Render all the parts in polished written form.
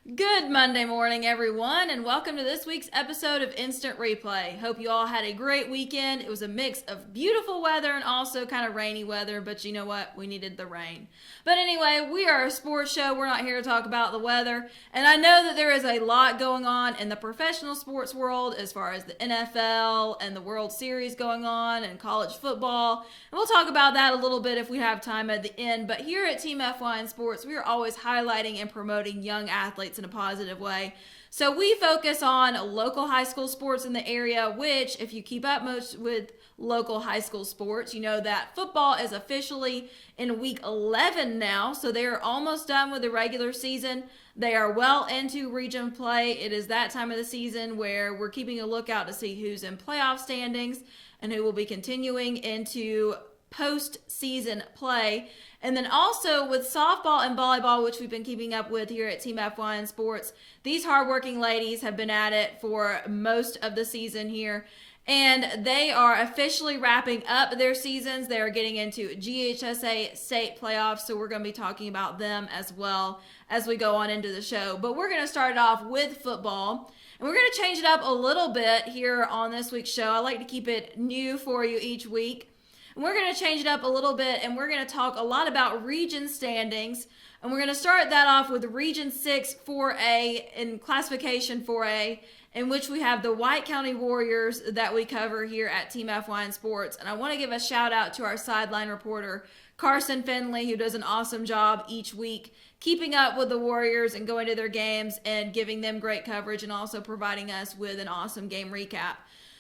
Good Monday morning, everyone, and welcome to this week's episode of Instant Replay. Hope you all had a great weekend. It was a mix of beautiful weather and also kind of rainy weather, but you know what? We needed the rain. But anyway, we are a sports show. We're not here to talk about the weather, and I know that there is a lot going on in the professional sports world as far as the NFL and the World Series going on and college football, and we'll talk about that a little bit if we have time at the end. But here at Team FYN Sports, we are always highlighting and promoting young athletes in a positive way. So we focus on local high school sports in the area, which if you keep up most with local high school sports, you know that football is officially in week 11 now. So they are almost done with the regular season. They are well into region play. It is that time of the season where we're keeping a lookout to see who's in playoff standings and who will be continuing into postseason play. And then also with softball and volleyball, which we've been keeping up with here at Team FYN Sports, these hardworking ladies have been at it for most of the season here. And they are officially wrapping up their seasons. They are getting into GHSA state playoffs, so we're going to be talking about them as well as we go on into the show. But we're going to start it off with football. And we're going to change it up a little bit here on this week's show. I like to keep it new for you each week. And we're going to change it up a little bit, and we're going to talk a lot about region standings. And we're going to start that off with Region 6 4A in Classification 4A, in which we have the White County Warriors that we cover here at Team FYN Sports. And I want to give a shout out to our sideline reporter, Carson Finley, who does an awesome job each week keeping up with the Warriors and going to their games and giving them great coverage and also providing us with an awesome game recap.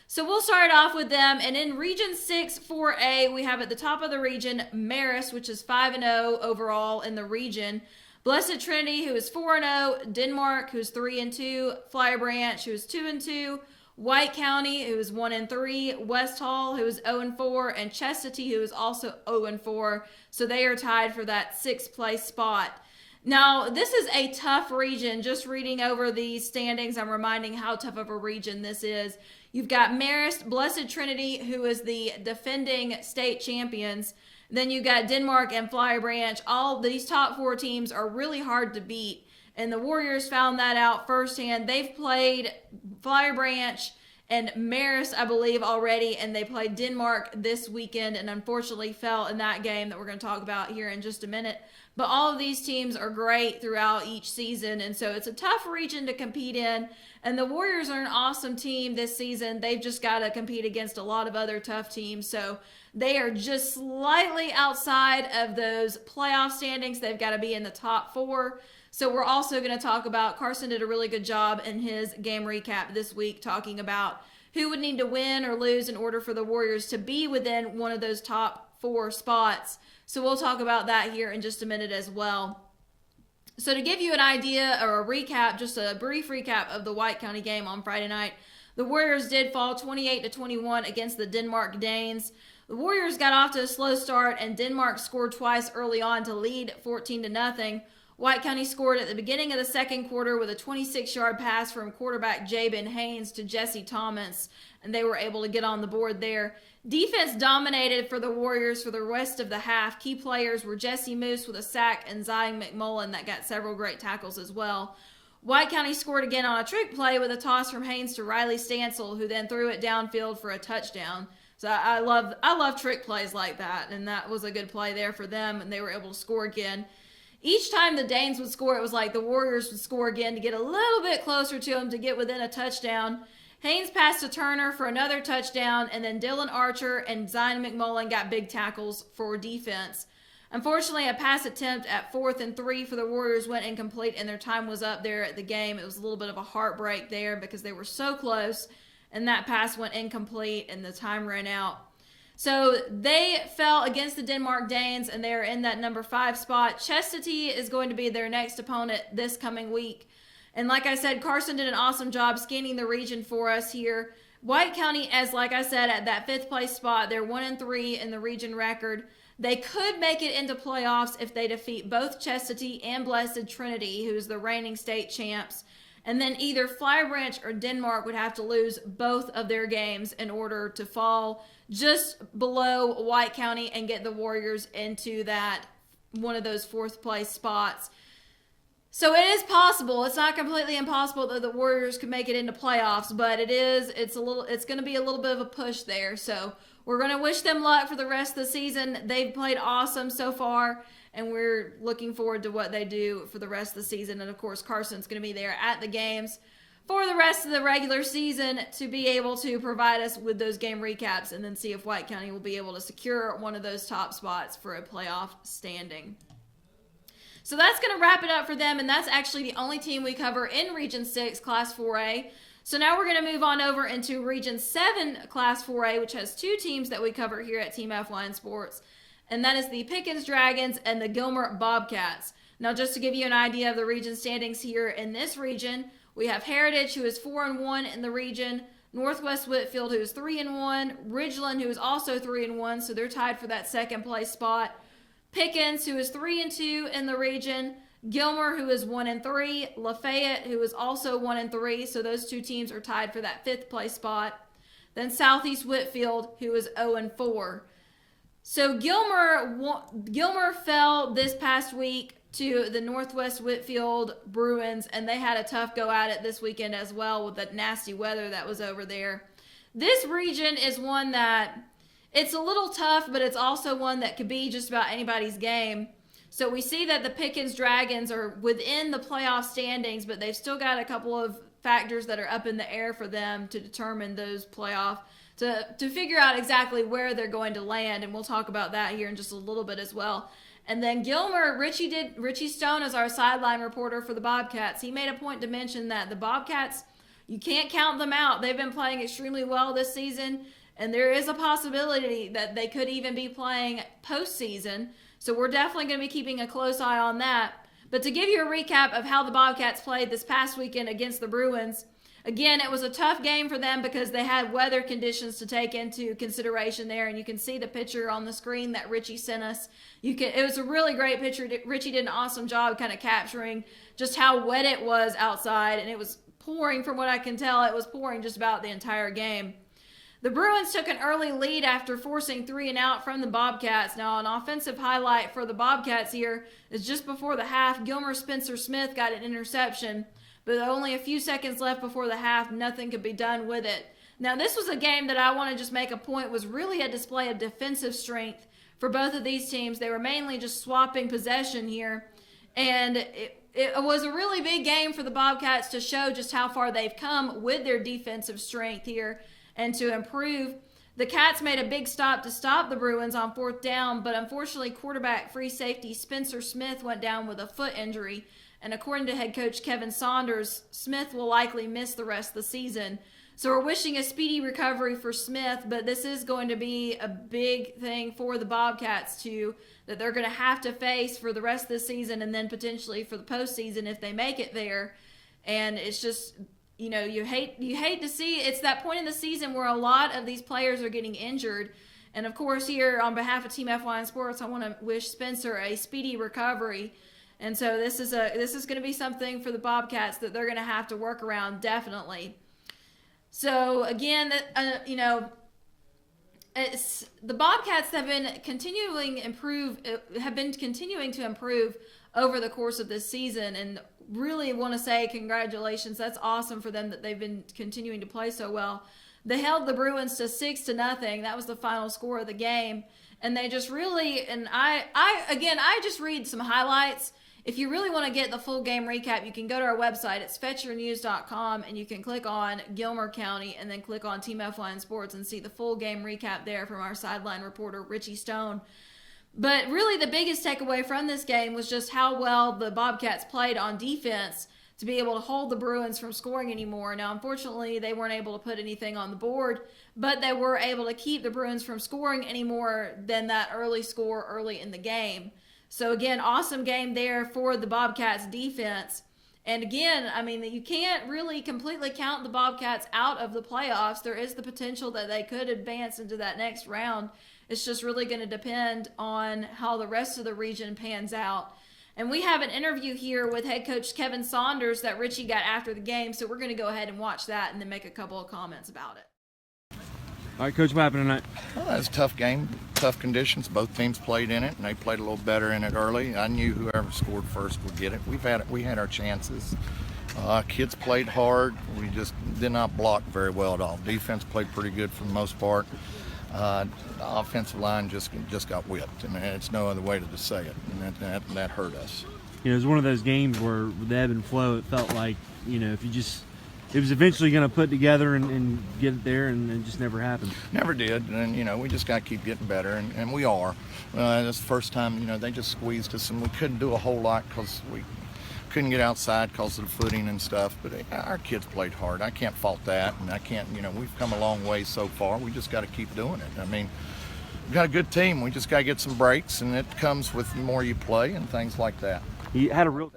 So we'll start off with them. And in Region 6 4A, we have at the top of the region Marist, which is 5-0 overall in the region. Blessed Trinity, who is 4-0. Denmark, who's 3-2. Flyer Branch, who is 2-2. White County, who is 1-3. West Hall, who is 0-4. And Chestatee, who is also 0-4. So they are tied for that 6th place spot. Now, this is a tough region. Just reading over these standings, I'm reminding how tough of a region this is. You've got Marist, Blessed Trinity, who is the defending state champions. Then you've got Denmark and Flyer Branch. All these top 4 teams are really hard to beat. And the Warriors found that out firsthand. They've played Flyer Branch and Marist, I believe, already. And they played Denmark this weekend and unfortunately fell in that game that we're going to talk about here in just a minute. But all of these teams are great throughout each season, and so it's a tough region to compete in. And the Warriors are an awesome team this season. They've just got to compete against a lot of other tough teams, so they are just slightly outside of those playoff standings. They've got to be in the top 4. So we're also going to talk about, Carson did a really good job in his game recap this week talking about who would need to win or lose in order for the Warriors to be within one of those top 4 spots. So we'll talk about that here in just a minute as well. So to give you an idea or a recap, just a brief recap of the White County game on Friday night, the Warriors did fall 28-21 against the Denmark Danes. The Warriors got off to a slow start and Denmark scored twice early on to lead 14-0. White County scored at the beginning of the second quarter with a 26-yard pass from quarterback Jabin Haynes to Jesse Thomas, and they were able to get on the board there. Defense dominated for the Warriors for the rest of the half. Key players were Jesse Moose with a sack and Zion McMullen that got several great tackles as well. White County scored again on a trick play with a toss from Haynes to Riley Stansel, who then threw it downfield for a touchdown. So I love trick plays like that, and that was a good play there for them, and they were able to score again. Each time the Danes would score, it was like the Warriors would score again to get a little bit closer to them to get within a touchdown. Haynes passed to Turner for another touchdown, and then Dylan Archer and Zion McMullen got big tackles for defense. Unfortunately, a pass attempt at 4th and 3 for the Warriors went incomplete, and their time was up there at the game. It was a little bit of a heartbreak there because they were so close, and that pass went incomplete, and the time ran out. So they fell against the Denmark Danes, and they're in that number 5 spot. Chestatee is going to be their next opponent this coming week. And like I said, Carson did an awesome job scanning the region for us here. White County, as like I said, at that 5th place spot, they're 1-3 in the region record. They could make it into playoffs if they defeat both Chestatee and Blessed Trinity, who's the reigning state champs. And then either Flyer Branch or Denmark would have to lose both of their games in order to fall just below White County and get the Warriors into that one of those 4th place spots. So it is possible. It's not completely impossible that the Warriors could make it into playoffs, but it's going to be a little bit of a push there. So we're going to wish them luck for the rest of the season. They've played awesome so far, and we're looking forward to what they do for the rest of the season. And of course, Carson's going to be there at the games for the rest of the regular season to be able to provide us with those game recaps and then see if White County will be able to secure one of those top spots for a playoff standing. So that's going to wrap it up for them, and that's actually the only team we cover in Region 6, Class 4A. So now we're going to move on over into Region 7, Class 4A, which has two teams that we cover here at Team F-Line Sports, and that is the Pickens Dragons and the Gilmer Bobcats. Now, just to give you an idea of the region standings here in this region, we have Heritage, who is 4-1 in the region, Northwest Whitfield, who is 3-1, Ridgeland, who is also 3-1, so they're tied for that second place spot. Pickens, who is 3-2 in the region, Gilmer, who is 1-3, Lafayette, who is also 1-3, so those two teams are tied for that fifth place spot. Then Southeast Whitfield, who is 0-4. So Gilmer fell this past week to the Northwest Whitfield Bruins, and they had a tough go at it this weekend as well with the nasty weather that was over there. This region is one that it's a little tough, but it's also one that could be just about anybody's game. So we see that the Pickens Dragons are within the playoff standings, but they've still got a couple of factors that are up in the air for them to determine those playoff, to figure out exactly where they're going to land, and we'll talk about that here in just a little bit as well. And then Gilmer, Richie Stone is our sideline reporter for the Bobcats. He made a point to mention that the Bobcats, you can't count them out. They've been playing extremely well this season, and there is a possibility that they could even be playing postseason. So we're definitely going to be keeping a close eye on that. But to give you a recap of how the Bobcats played this past weekend against the Bruins, again, it was a tough game for them because they had weather conditions to take into consideration there. And you can see the picture on the screen that Richie sent us. It was a really great picture. Richie did an awesome job kind of capturing just how wet it was outside. And it was pouring, from what I can tell, it was pouring just about the entire game. The Bruins took an early lead after forcing 3 and out from the Bobcats. Now, an offensive highlight for the Bobcats here is just before the half, Gilmer Spencer Smith got an interception, but only a few seconds left before the half, nothing could be done with it. Now, this was a game that I want to just make a point was really a display of defensive strength for both of these teams. They were mainly just swapping possession here, and it was a really big game for the Bobcats to show just how far they've come with their defensive strength here. And to improve, the Cats made a big stop to stop the Bruins on 4th down, but unfortunately quarterback free safety Spencer Smith went down with a foot injury. And according to head coach Kevin Saunders, Smith will likely miss the rest of the season. So we're wishing a speedy recovery for Smith, but this is going to be a big thing for the Bobcats that they're going to have to face for the rest of the season and then potentially for the postseason if they make it there. And it's just, you know, you hate to see it's that point in the season where a lot of these players are getting injured. And of course, here on behalf of Team F-Line Sports, I want to wish Spencer a speedy recovery. And so this is going to be something for the Bobcats that they're going to have to work around, definitely. So again, the Bobcats have been continuing to improve over the course of this season, and really want to say congratulations. That's awesome for them that they've been continuing to play so well. They held the Bruins to 6-0. That was the final score of the game. And they just really, and I just read some highlights. If you really want to get the full game recap, you can go to our website. It's fetchernews.com, and you can click on Gilmer County and then click on Team F-Line Sports and see the full game recap there from our sideline reporter, Richie Stone. But really the biggest takeaway from this game was just how well the Bobcats played on defense to be able to hold the Bruins from scoring anymore. Now, unfortunately, they weren't able to put anything on the board, but they were able to keep the Bruins from scoring any more than that early score early in the game. So, again, awesome game there for the Bobcats defense. And, again, I mean, you can't really completely count the Bobcats out of the playoffs. There is the potential that they could advance into that next round. It's just really going to depend on how the rest of the region pans out. And we have an interview here with head coach Kevin Saunders that Richie got after the game, so we're going to go ahead and watch that and then make a couple of comments about it. All right, Coach, what happened tonight? Well, that was a tough game, tough conditions. Both teams played in it, and they played a little better in it early. I knew whoever scored first would get it. We had our chances. Kids played hard. We just did not block very well at all. Defense played pretty good for the most part. The offensive line just got whipped, and it's no other way to say it, and that hurt us. You know, it was one of those games where with the ebb and flow, it felt like, you know, it was eventually going to put together and get it there, and it just never happened. Never did, and, you know, we just got to keep getting better, and we are. That's the first time, you know, they just squeezed us, and we couldn't do a whole lot because we couldn't get outside because of the footing and stuff, but our kids played hard. I can't fault that, and I can't, you know, we've come a long way so far. We just got to keep doing it. I mean, we've got a good team. We just got to get some breaks, and it comes with the more you play and things like that. He had a real.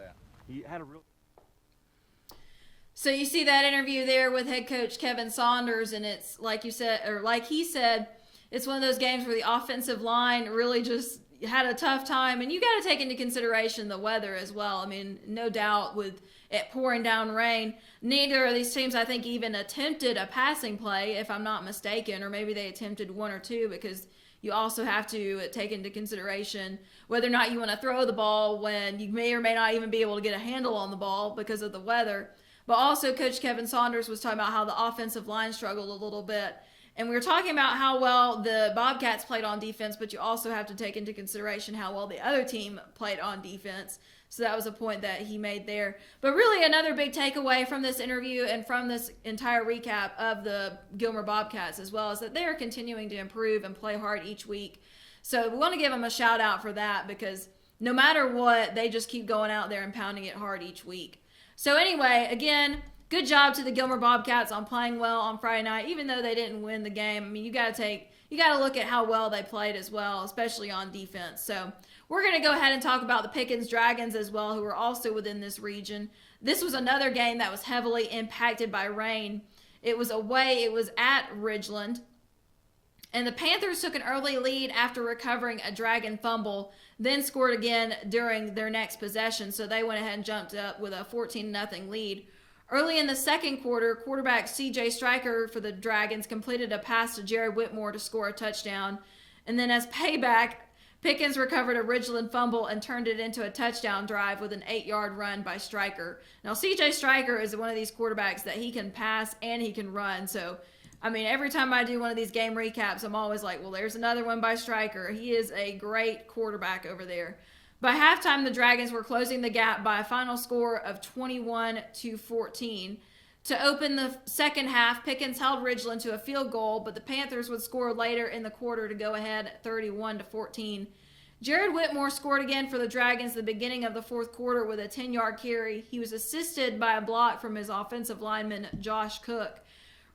So you see that interview there with head coach Kevin Saunders, and it's like you said, or like he said, it's one of those games where the offensive line really just had a tough time, and you got to take into consideration the weather as well. I mean, no doubt with it pouring down rain, neither of these teams, I think, even attempted a passing play, if I'm not mistaken, or maybe they attempted one or two, because you also have to take into consideration whether or not you want to throw the ball when you may or may not even be able to get a handle on the ball because of the weather. But also, Coach Kevin Saunders was talking about how the offensive line struggled a little bit. And we were talking about how well the Bobcats played on defense, but you also have to take into consideration how well the other team played on defense. So that was a point that he made there. But really another big takeaway from this interview and from this entire recap of the Gilmer Bobcats as well is that they are continuing to improve and play hard each week. So we want to give them a shout out for that, because no matter what, they just keep going out there and pounding it hard each week. So anyway, again, good job to the Gilmer Bobcats on playing well on Friday night, even though they didn't win the game. I mean, you got to look at how well they played as well, especially on defense. So we're going to go ahead and talk about the Pickens Dragons as well, who are also within this region. This was another game that was heavily impacted by rain. It was away. It was at Ridgeland. And the Panthers took an early lead after recovering a Dragon fumble, then scored again during their next possession. So they went ahead and jumped up with a 14-0 lead. Early in the second quarter, quarterback C.J. Stryker for the Dragons completed a pass to Jared Whitmore to score a touchdown. And then as payback, Pickens recovered a Ridgeland fumble and turned it into a touchdown drive with an 8-yard run by Stryker. Now, C.J. Stryker is one of these quarterbacks that he can pass and he can run. So, I mean, every time I do one of these game recaps, I'm always like, well, there's another one by Stryker. He is a great quarterback over there. By halftime, the Dragons were closing the gap by a final score of 21-14. To open the second half, Pickens held Ridgeland to a field goal, but the Panthers would score later in the quarter to go ahead 31-14. Jared Whitmore scored again for the Dragons at the beginning of the fourth quarter with a 10-yard carry. He was assisted by a block from his offensive lineman, Josh Cook.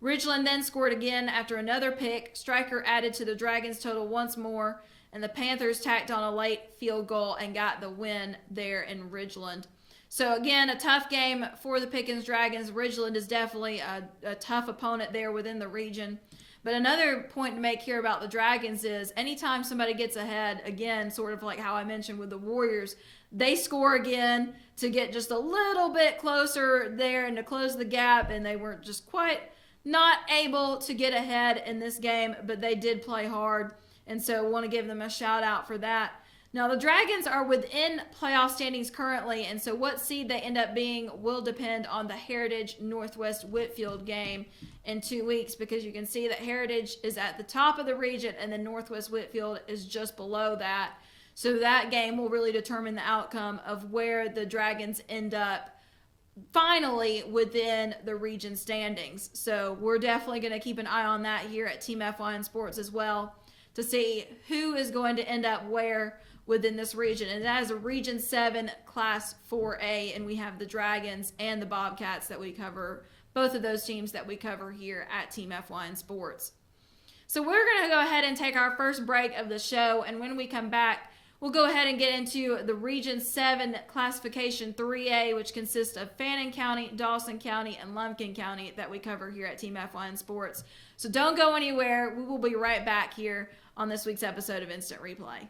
Ridgeland then scored again after another pick. Stryker added to the Dragons' total once more, and the Panthers tacked on a late field goal and got the win there in Ridgeland. So again, a tough game for the Pickens Dragons. Ridgeland is definitely a tough opponent there within the region. But another point to make here about the Dragons is anytime somebody gets ahead, again, sort of like how I mentioned with the Warriors, they score again to get just a little bit closer there and to close the gap, and they weren't just quite not able to get ahead in this game, but they did play hard, and so want to give them a shout out for that. Now, the Dragons are within playoff standings currently, and so what seed they end up being will depend on the Heritage Northwest Whitfield game in 2 weeks, because you can see that Heritage is at the top of the region and then Northwest Whitfield is just below that. So that game will really determine the outcome of where the Dragons end up finally within the region standings. So we're definitely going to keep an eye on that here at Team FYN Sports as well to see who is going to end up where within this region. And that is a Region 7 Class 4A, and we have the Dragons and the Bobcats that we cover, both of those teams that we cover here at Team FYN Sports. So we're going to go ahead and take our first break of the show, and when we come back, we'll go ahead and get into the Region 7 Classification 3A, which consists of Fannin County, Dawson County, and Lumpkin County that we cover here at Team FYN Sports. So don't go anywhere. We will be right back here on this week's episode of Instant Replay.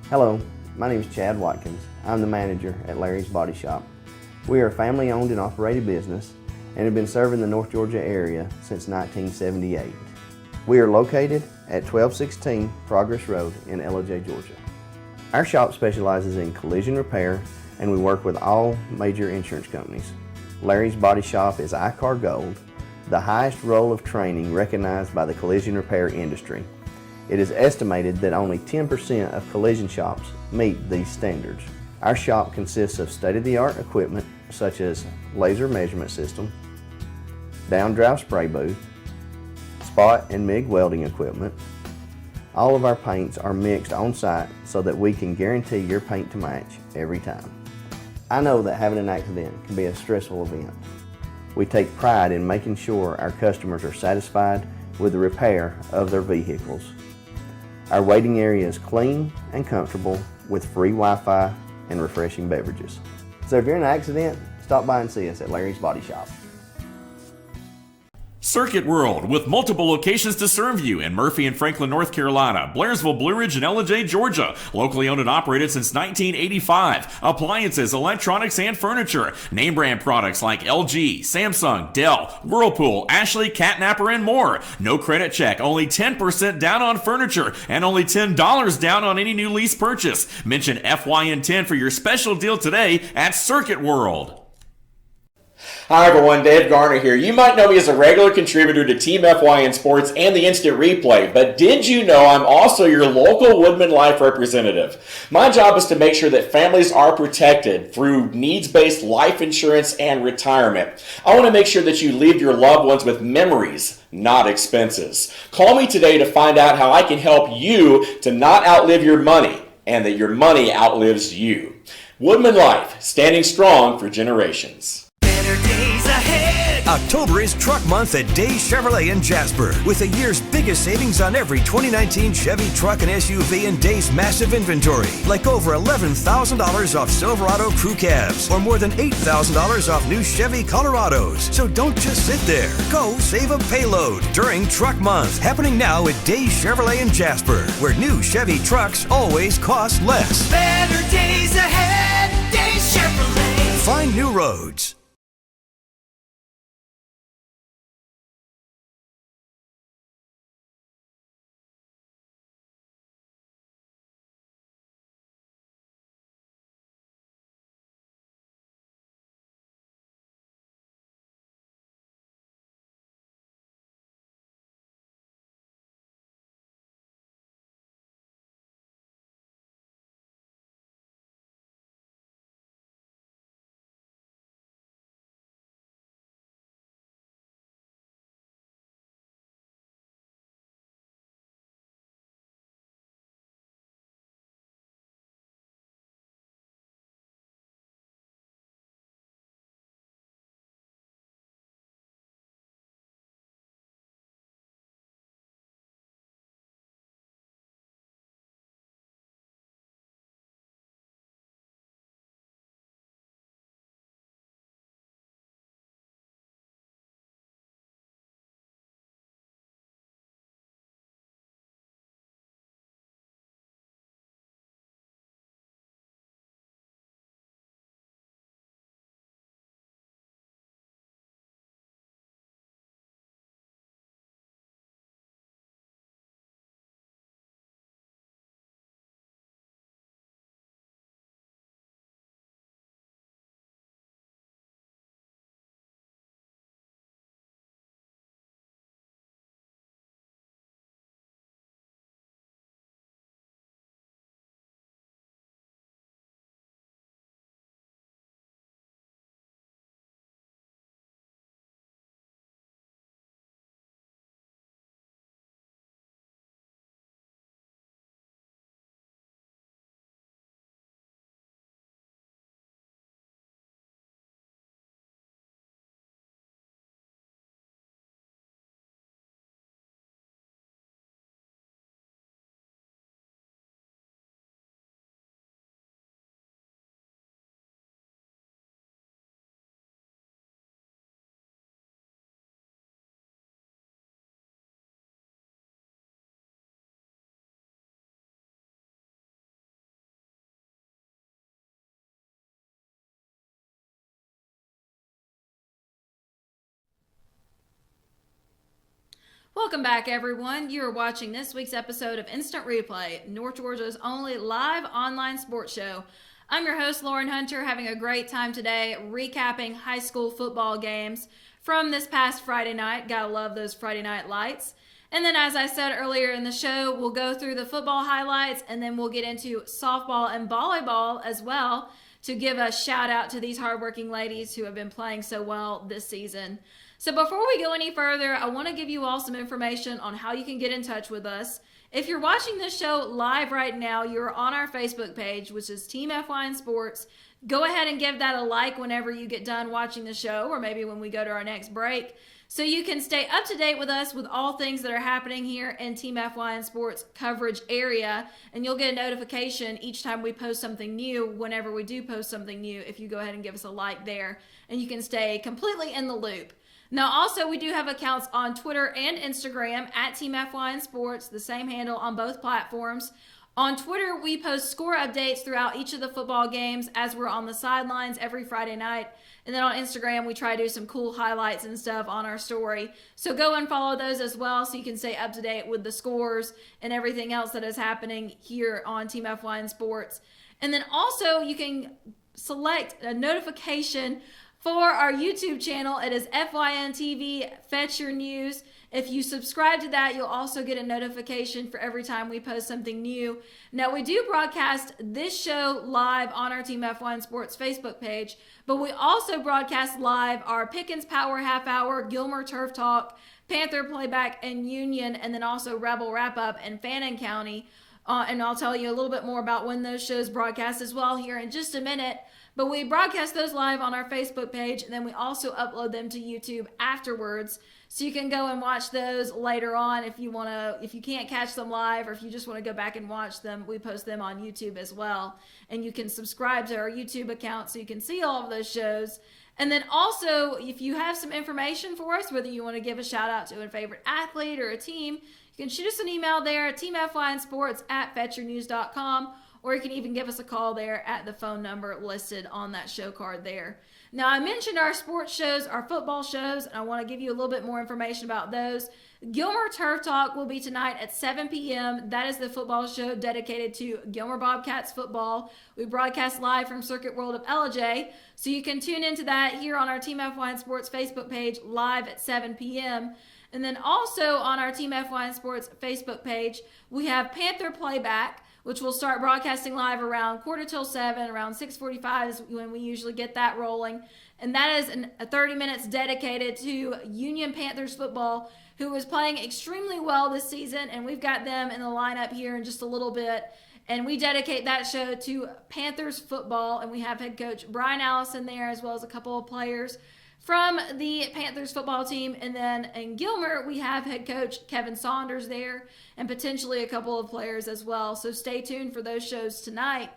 Hello, my name is Chad Watkins. I'm the manager at Larry's Body Shop. We are a family-owned and operated business and have been serving the North Georgia area since 1978. We are located at 1216 Progress Road in LOJ, Georgia. Our shop specializes in collision repair and we work with all major insurance companies. Larry's Body Shop is ICAR Gold, the highest role of training recognized by the collision repair industry. It is estimated that only 10% of collision shops meet these standards. Our shop consists of state-of-the-art equipment such as laser measurement system, down-drive spray booth, spot and MIG welding equipment. All of our paints are mixed on site so that we can guarantee your paint to match every time. I know that having an accident can be a stressful event. We take pride in making sure our customers are satisfied with the repair of their vehicles. Our waiting area is clean and comfortable with free Wi-Fi and refreshing beverages. So if you're in an accident, stop by and see us at Larry's Body Shop. Circuit World, with multiple locations to serve you in Murphy and Franklin, North Carolina, Blairsville, Blue Ridge, and LJ, Georgia. Locally owned and operated since 1985. Appliances, electronics, and furniture. Name brand products like LG, Samsung, Dell, Whirlpool, Ashley, Catnapper, and more. No credit check, only 10% down on furniture, and only $10 down on any new lease purchase. Mention FYN10 for your special deal today at Circuit World. Hi everyone, Dave Garner here. You might know me as a regular contributor to Team FYN Sports and the Instant Replay, but did you know I'm also your local Woodman Life representative? My job is to make sure that families are protected through needs-based life insurance and retirement. I want to make sure that you leave your loved ones with memories, not expenses. Call me today to find out how I can help you to not outlive your money and that your money outlives you. Woodman Life, standing strong for generations. Days ahead. October is Truck Month at Days Chevrolet in Jasper with the year's biggest savings on every 2019 Chevy truck and SUV in Days' massive inventory, like over $11,000 off Silverado crew cabs or more than $8,000 off new Chevy Colorados. So don't just sit there. Go save a payload during Truck Month, happening now at Days Chevrolet in Jasper, where new Chevy trucks always cost less. Better days ahead. Days Chevrolet. Find new roads. Welcome back, everyone. You are watching this week's episode of Instant Replay, North Georgia's only live online sports show. I'm your host, Lauren Hunter, having a great time today recapping high school football games from this past Friday night. Gotta love those Friday night lights. And then, as I said earlier in the show, we'll go through the football highlights, and then we'll get into softball and volleyball as well to give a shout out to these hardworking ladies who have been playing so well this season. So before we go any further, I want to give you all some information on how you can get in touch with us. If you're watching this show live right now, you're on our Facebook page, which is TeamFYNSports. Go ahead and give that a like whenever you get done watching the show, or maybe when we go to our next break, so you can stay up to date with us with all things that are happening here in TeamFYNSports coverage area, and you'll get a notification each time we post something new, whenever we do post something new, if you go ahead and give us a like there, and you can stay completely in the loop. Now, also, we do have accounts on Twitter and Instagram at TeamFYNSports, the same handle on both platforms. On Twitter, we post score updates throughout each of the football games as we're on the sidelines every Friday night. And then on Instagram, we try to do some cool highlights and stuff on our story. So go and follow those as well so you can stay up to date with the scores and everything else that is happening here on TeamFYNSports. And then also, you can select a notification for our YouTube channel. It is FYN TV, Fetch Your News. If you subscribe to that, you'll also get a notification for every time we post something new. Now, we do broadcast this show live on our TeamFYNSports Facebook page, but we also broadcast live our Pickens Power Half Hour, Gilmer Turf Talk, Panther Playback and Union, and then also Rebel Wrap Up in Fannin County. And I'll tell you a little bit more about when those shows broadcast as well here in just a minute. But we broadcast those live on our Facebook page, and then we also upload them to YouTube afterwards. So you can go and watch those later on if you can't catch them live, or if you just want to go back and watch them, we post them on YouTube as well. And you can subscribe to our YouTube account so you can see all of those shows. And then also, if you have some information for us, whether you want to give a shout out to a favorite athlete or a team, you can shoot us an email there at teamfynsports@fetchyournews.com, or you can even give us a call there at the phone number listed on that show card there. Now, I mentioned our sports shows, our football shows, and I want to give you a little bit more information about those. Gilmer Turf Talk will be tonight at 7 p.m. That is the football show dedicated to Gilmer Bobcats football. We broadcast live from Circuit World of LJ, so you can tune into that here on our TeamFYNSports Facebook page live at 7 p.m. And then also on our TeamFYNSports Facebook page, we have Panther Playback, which will start broadcasting live around 6:45, around 6:45 is when we usually get that rolling. And that is 30 minutes dedicated to Union Panthers football, who is playing extremely well this season, and we've got them in the lineup here in just a little bit. And we dedicate that show to Panthers football, and we have head coach Brian Allison there, as well as a couple of players from the Panthers football team. And then in Gilmer, we have head coach Kevin Saunders there, and potentially a couple of players as well. So stay tuned for those shows tonight.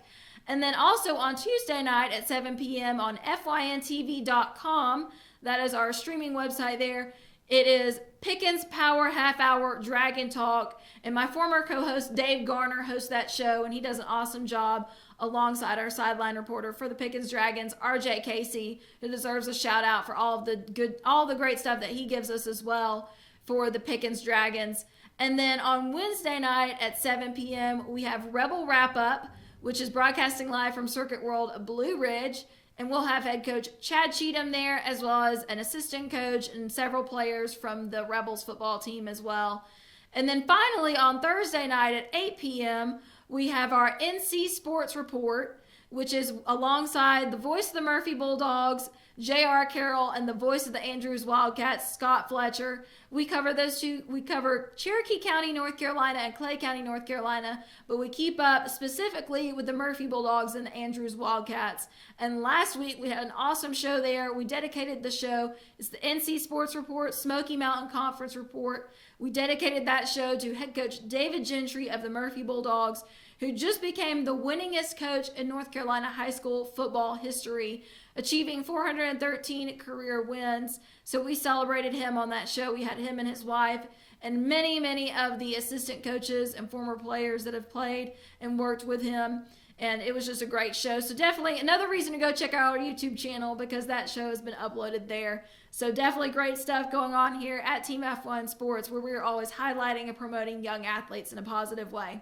And then also on Tuesday night at 7 p.m. on FYNTV.com, that is our streaming website there, it is Pickens Power Half Hour Dragon Talk. And my former co-host Dave Garner hosts that show, and he does an awesome job alongside our sideline reporter for the Pickens Dragons, RJ Casey, who deserves a shout out for all the great stuff that he gives us as well for the Pickens Dragons. And then on Wednesday night at 7 p.m., we have Rebel Wrap Up, which is broadcasting live from Circuit World Blue Ridge. And we'll have head coach Chad Cheatham there, as well as an assistant coach and several players from the Rebels football team as well. And then finally on Thursday night at 8 p.m., we have our NC Sports Report, which is alongside the voice of the Murphy Bulldogs, J.R. Carroll, and the voice of the Andrews Wildcats, Scott Fletcher. We cover those two. We cover Cherokee County, North Carolina, and Clay County, North Carolina, but we keep up specifically with the Murphy Bulldogs and the Andrews Wildcats. And last week, we had an awesome show there. We dedicated the show. It's the NC Sports Report, Smoky Mountain Conference Report. We dedicated that show to head coach David Gentry of the Murphy Bulldogs, who just became the winningest coach in North Carolina high school football history, achieving 413 career wins. So we celebrated him on that show. We had him and his wife and many, many of the assistant coaches and former players that have played and worked with him. And it was just a great show. So definitely another reason to go check out our YouTube channel, because that show has been uploaded there. So definitely great stuff going on here at Team F1 Sports, where we're always highlighting and promoting young athletes in a positive way.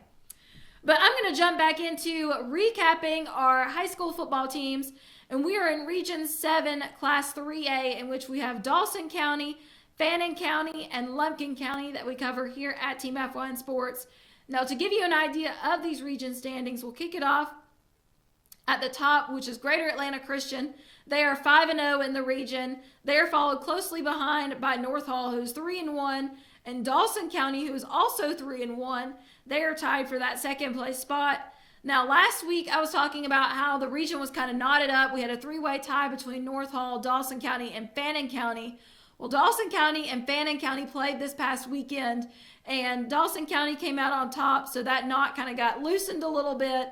But I'm going to jump back into recapping our high school football teams. And we are in Region 7, Class 3A, in which we have Dawson County, Fannin County, and Lumpkin County that we cover here at Team F1 Sports. Now, to give you an idea of these region standings, we'll kick it off at the top, which is Greater Atlanta Christian. They are 5-0 in the region. They are followed closely behind by North Hall, who's 3-1, and Dawson County, who is also 3-1. They are tied for that second place spot. Now, last week I was talking about how the region was kind of knotted up. We had a three-way tie between North Hall, Dawson County, and Fannin County. Well, Dawson County and Fannin County played this past weekend, and Dawson County came out on top, so that knot kind of got loosened a little bit.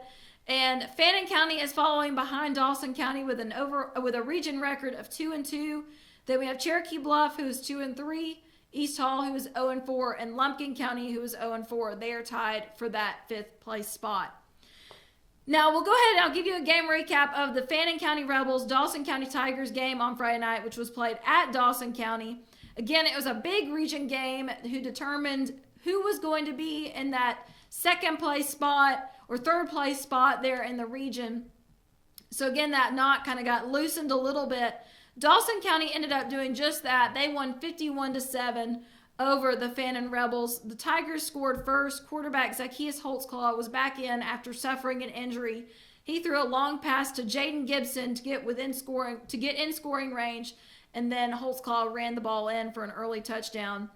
And Fannin County is following behind Dawson County with a region record of 2-2. Then we have Cherokee Bluff, who is 2-3, East Hall, who is 0-4, and Lumpkin County, who is 0-4. They are tied for that fifth place spot. Now, we'll go ahead and I'll give you a game recap of the Fannin County Rebels, Dawson County Tigers game on Friday night, which was played at Dawson County. Again, it was a big region game who determined who was going to be in that second place spot or third place spot there in the region. So again, that knot kind of got loosened a little bit. Dawson County ended up doing just that. They won 51-7 over the Fannin Rebels. The Tigers scored first. Quarterback Zacchaeus Holtzclaw was back in after suffering an injury. He threw a long pass to Jaden Gibson to get in scoring range, and then Holtzclaw ran the ball in for an early touchdown.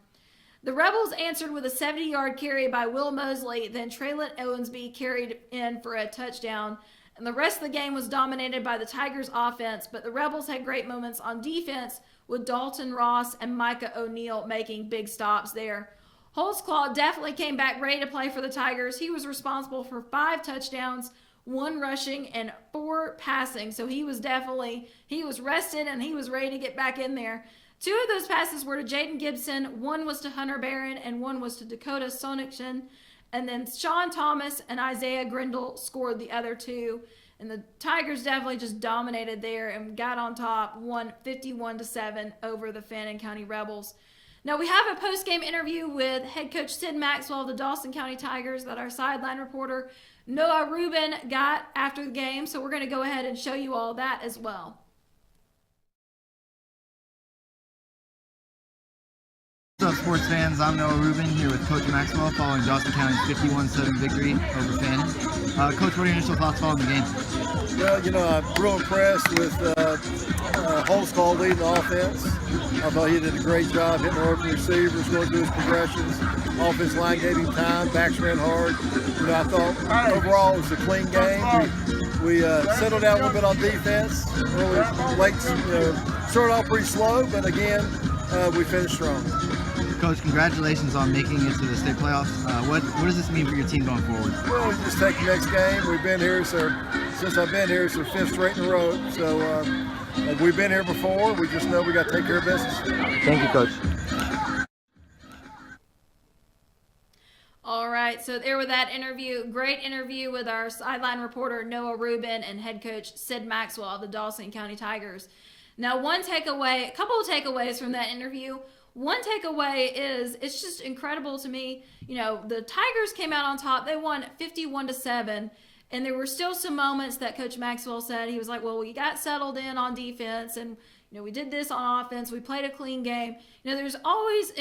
The Rebels answered with a 70-yard carry by Will Mosley, then Traylon Owensby carried in for a touchdown. And the rest of the game was dominated by the Tigers' offense, but the Rebels had great moments on defense, with Dalton Ross and Micah O'Neill making big stops there. Holtzclaw definitely came back ready to play for the Tigers. He was responsible for 5 touchdowns, 1 rushing, and 4 passing. So he was rested and he was ready to get back in there. 2 of those passes were to Jaden Gibson, 1 was to Hunter Barron, and 1 was to Dakota Sonicson. And then Sean Thomas and Isaiah Grindle scored the other 2. And the Tigers definitely just dominated there and got on top, won 51-7 over the Fannin County Rebels. Now we have a post-game interview with head coach Sid Maxwell of the Dawson County Tigers that our sideline reporter Noah Rubin got after the game. So we're going to go ahead and show you all that as well. What's up, sports fans? I'm Noah Rubin here with Coach Maxwell following Dawson County's 51-7 victory over Fannin. Coach, what are your initial thoughts following the game? Well, I'm real impressed with Holtzclaw leading the offense. I thought he did a great job hitting the open receivers, going through his progressions. Offensive line gave him time, backs ran hard. I thought overall it was a clean game. We settled out a little bit on defense. Late, started off pretty slow, but again, we finished strong. Coach, congratulations on making it to the state playoffs. What does this mean for your team going forward? Well, we just take the next game. We've been here, since I've been here, it's our 5th straight in a row. So we've been here before. We just know we got to take care of business. Thank you, Coach. All right, so there with that interview, great interview with our sideline reporter Noah Rubin and head coach Sid Maxwell of the Dawson County Tigers. Now, a couple of takeaways from that interview. One takeaway is it's just incredible to me. The Tigers came out on top. They won 51-7, and there were still some moments that Coach Maxwell said. He was like, well, we got settled in on defense, and we did this on offense. We played a clean game. There's always,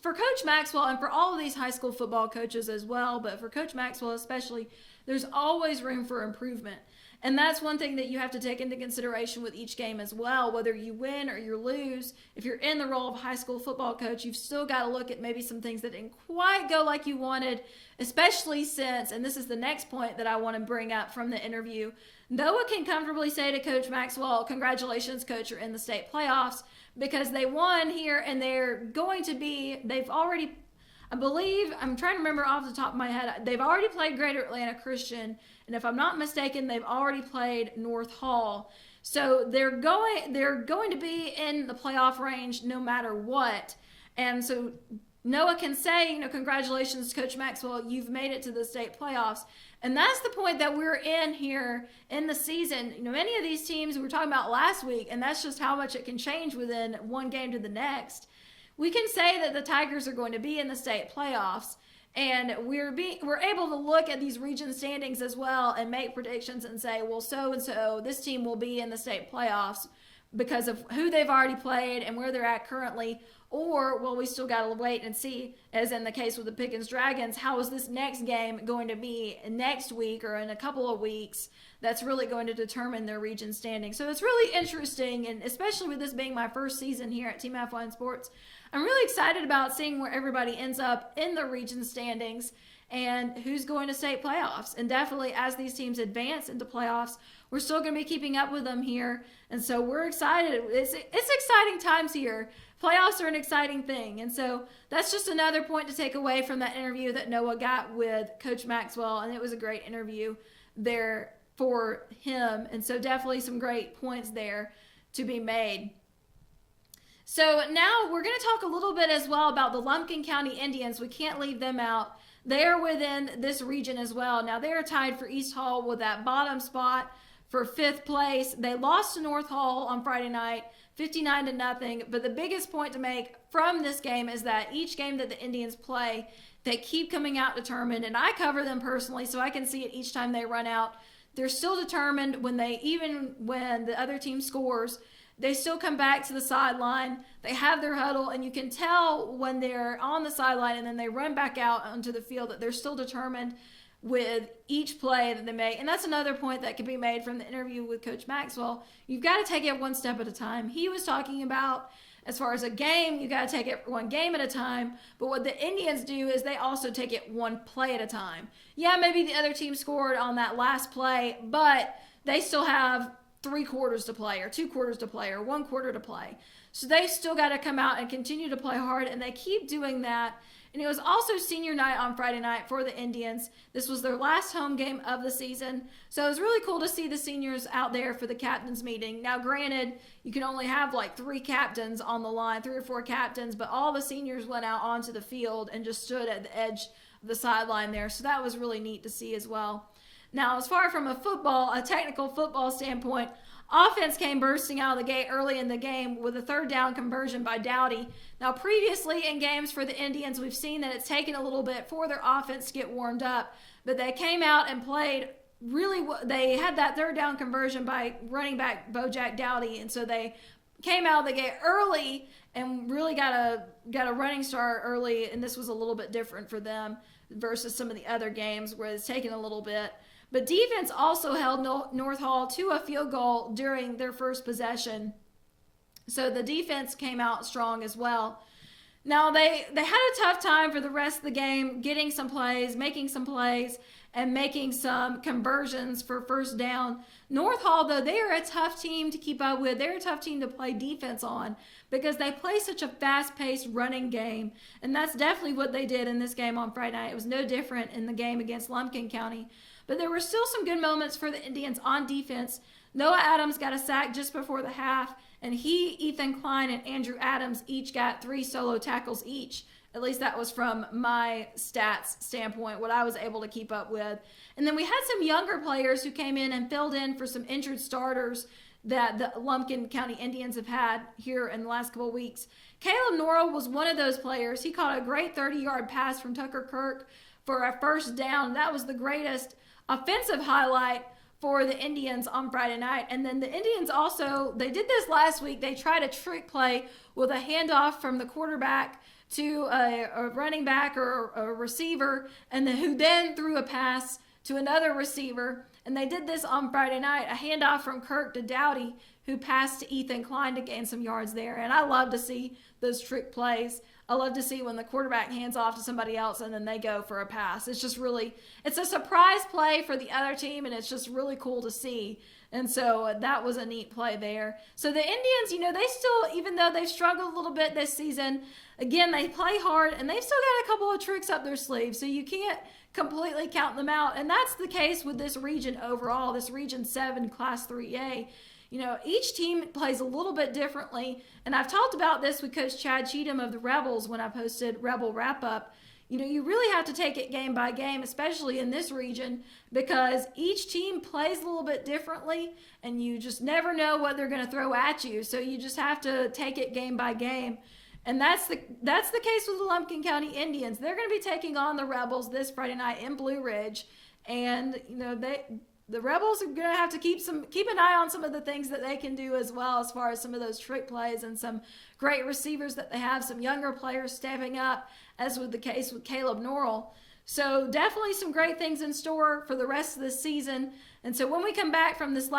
for Coach Maxwell and for all of these high school football coaches as well, but for Coach Maxwell especially, there's always room for improvement. And that's one thing that you have to take into consideration with each game as well. Whether you win or you lose, if you're in the role of a high school football coach, you've still got to look at maybe some things that didn't quite go like you wanted, especially since, and this is the next point that I want to bring up from the interview, Noah can comfortably say to Coach Maxwell, congratulations, Coach, you're in the state playoffs, because they won here and they've already, I believe, I'm trying to remember off the top of my head, they've already played Greater Atlanta Christian, and if I'm not mistaken, they've already played North Hall. So they're going to be in the playoff range no matter what. And so Noah can say, congratulations, Coach Maxwell, you've made it to the state playoffs. And that's the point that we're in here in the season. Many of these teams we were talking about last week, and that's just how much it can change within one game to the next. We can say that the Tigers are going to be in the state playoffs, and we're able to look at these region standings as well and make predictions and say, well, so-and-so, this team will be in the state playoffs because of who they've already played and where they're at currently. Or, well, we still got to wait and see, as in the case with the Pickens Dragons, how is this next game going to be next week or in a couple of weeks? That's really going to determine their region standing. So it's really interesting, and especially with this being my first season here at Team F1 I'm really excited about seeing where everybody ends up in the region standings and who's going to state playoffs. And definitely as these teams advance into playoffs, we're still going to be keeping up with them here. And so we're excited. It's exciting times here. Playoffs are an exciting thing. And so that's just another point to take away from that interview that Noah got with Coach Maxwell. And it was a great interview there for him. And so definitely some great points there to be made. So now we're going to talk a little bit as well about the Lumpkin County Indians. We can't leave them out. They're within this region as well. Now they're tied for East Hall with that bottom spot for 5th place. They lost to North Hall on Friday night, 59-0. But the biggest point to make from this game is that each game that the Indians play, they keep coming out determined. And I cover them personally, so I can see it each time they run out. They're still determined when the other team scores. They still come back to the sideline. They have their huddle, and you can tell when they're on the sideline and then they run back out onto the field that they're still determined with each play that they make. And that's another point that could be made from the interview with Coach Maxwell. You've got to take it one step at a time. He was talking about as far as a game, you got to take it one game at a time. But what the Indians do is they also take it one play at a time. Yeah, maybe the other team scored on that last play, but they still have 3 quarters to play or 2 quarters to play or 1 quarter to play. So they still got to come out and continue to play hard, and they keep doing that. And it was also senior night on Friday night for the Indians. This was their last home game of the season. So it was really cool to see the seniors out there for the captain's meeting. Now, granted, you can only have like 3 captains on the line, 3 or 4 captains, but all the seniors went out onto the field and just stood at the edge of the sideline there. So that was really neat to see as well. Now, as far from a technical football standpoint, offense came bursting out of the gate early in the game with a 3rd down conversion by Dowdy. Now, previously in games for the Indians, we've seen that it's taken a little bit for their offense to get warmed up, but they came out and played really. They had that 3rd down conversion by running back Bojack Dowdy, and so they came out of the gate early and really got a running start early. And this was a little bit different for them versus some of the other games where it's taken a little bit. But defense also held North Hall to a field goal during their first possession. So the defense came out strong as well. Now, they had a tough time for the rest of the game, getting some plays, making some plays, and making some conversions for first down. North Hall, though, they are a tough team to keep up with. They're a tough team to play defense on because they play such a fast-paced running game. And that's definitely what they did in this game on Friday night. It was no different in the game against Lumpkin County. But there were still some good moments for the Indians on defense. Noah Adams got a sack just before the half, and Ethan Klein, and Andrew Adams each got 3 solo tackles each. At least that was from my stats standpoint, what I was able to keep up with. And then we had some younger players who came in and filled in for some injured starters that the Lumpkin County Indians have had here in the last couple of weeks. Caleb Norrell was one of those players. He caught a great 30-yard pass from Tucker Kirk for a first down. That was the greatest offensive highlight for the Indians on Friday night. And then the Indians also, they did this last week. They tried a trick play with a handoff from the quarterback to a running back or a receiver, and who then threw a pass to another receiver. And they did this on Friday night, a handoff from Kirk to Dowdy, who passed to Ethan Klein to gain some yards there. And I love to see those trick plays. I love to see when the quarterback hands off to somebody else and then they go for a pass. It's just really, it's a surprise play for the other team, and it's just really cool to see. And so that was a neat play there. So the Indians, they still, even though they've struggled a little bit this season, again, they play hard, and they've still got a couple of tricks up their sleeves. So you can't completely count them out. And that's the case with this region overall, this Region 7 Class 3A. Each team plays a little bit differently. And I've talked about this with Coach Chad Cheatham of the Rebels when I posted Rebel Wrap-Up. you really have to take it game by game, especially in this region, because each team plays a little bit differently and you just never know what they're going to throw at you. So you just have to take it game by game. And that's the case with the Lumpkin County Indians. They're going to be taking on the Rebels this Friday night in Blue Ridge. And, the Rebels are going to have to keep an eye on some of the things that they can do as well, as far as some of those trick plays and some great receivers that they have, some younger players stepping up, as was the case with Caleb Norrell. So definitely some great things in store for the rest of the season. And so when we come back from this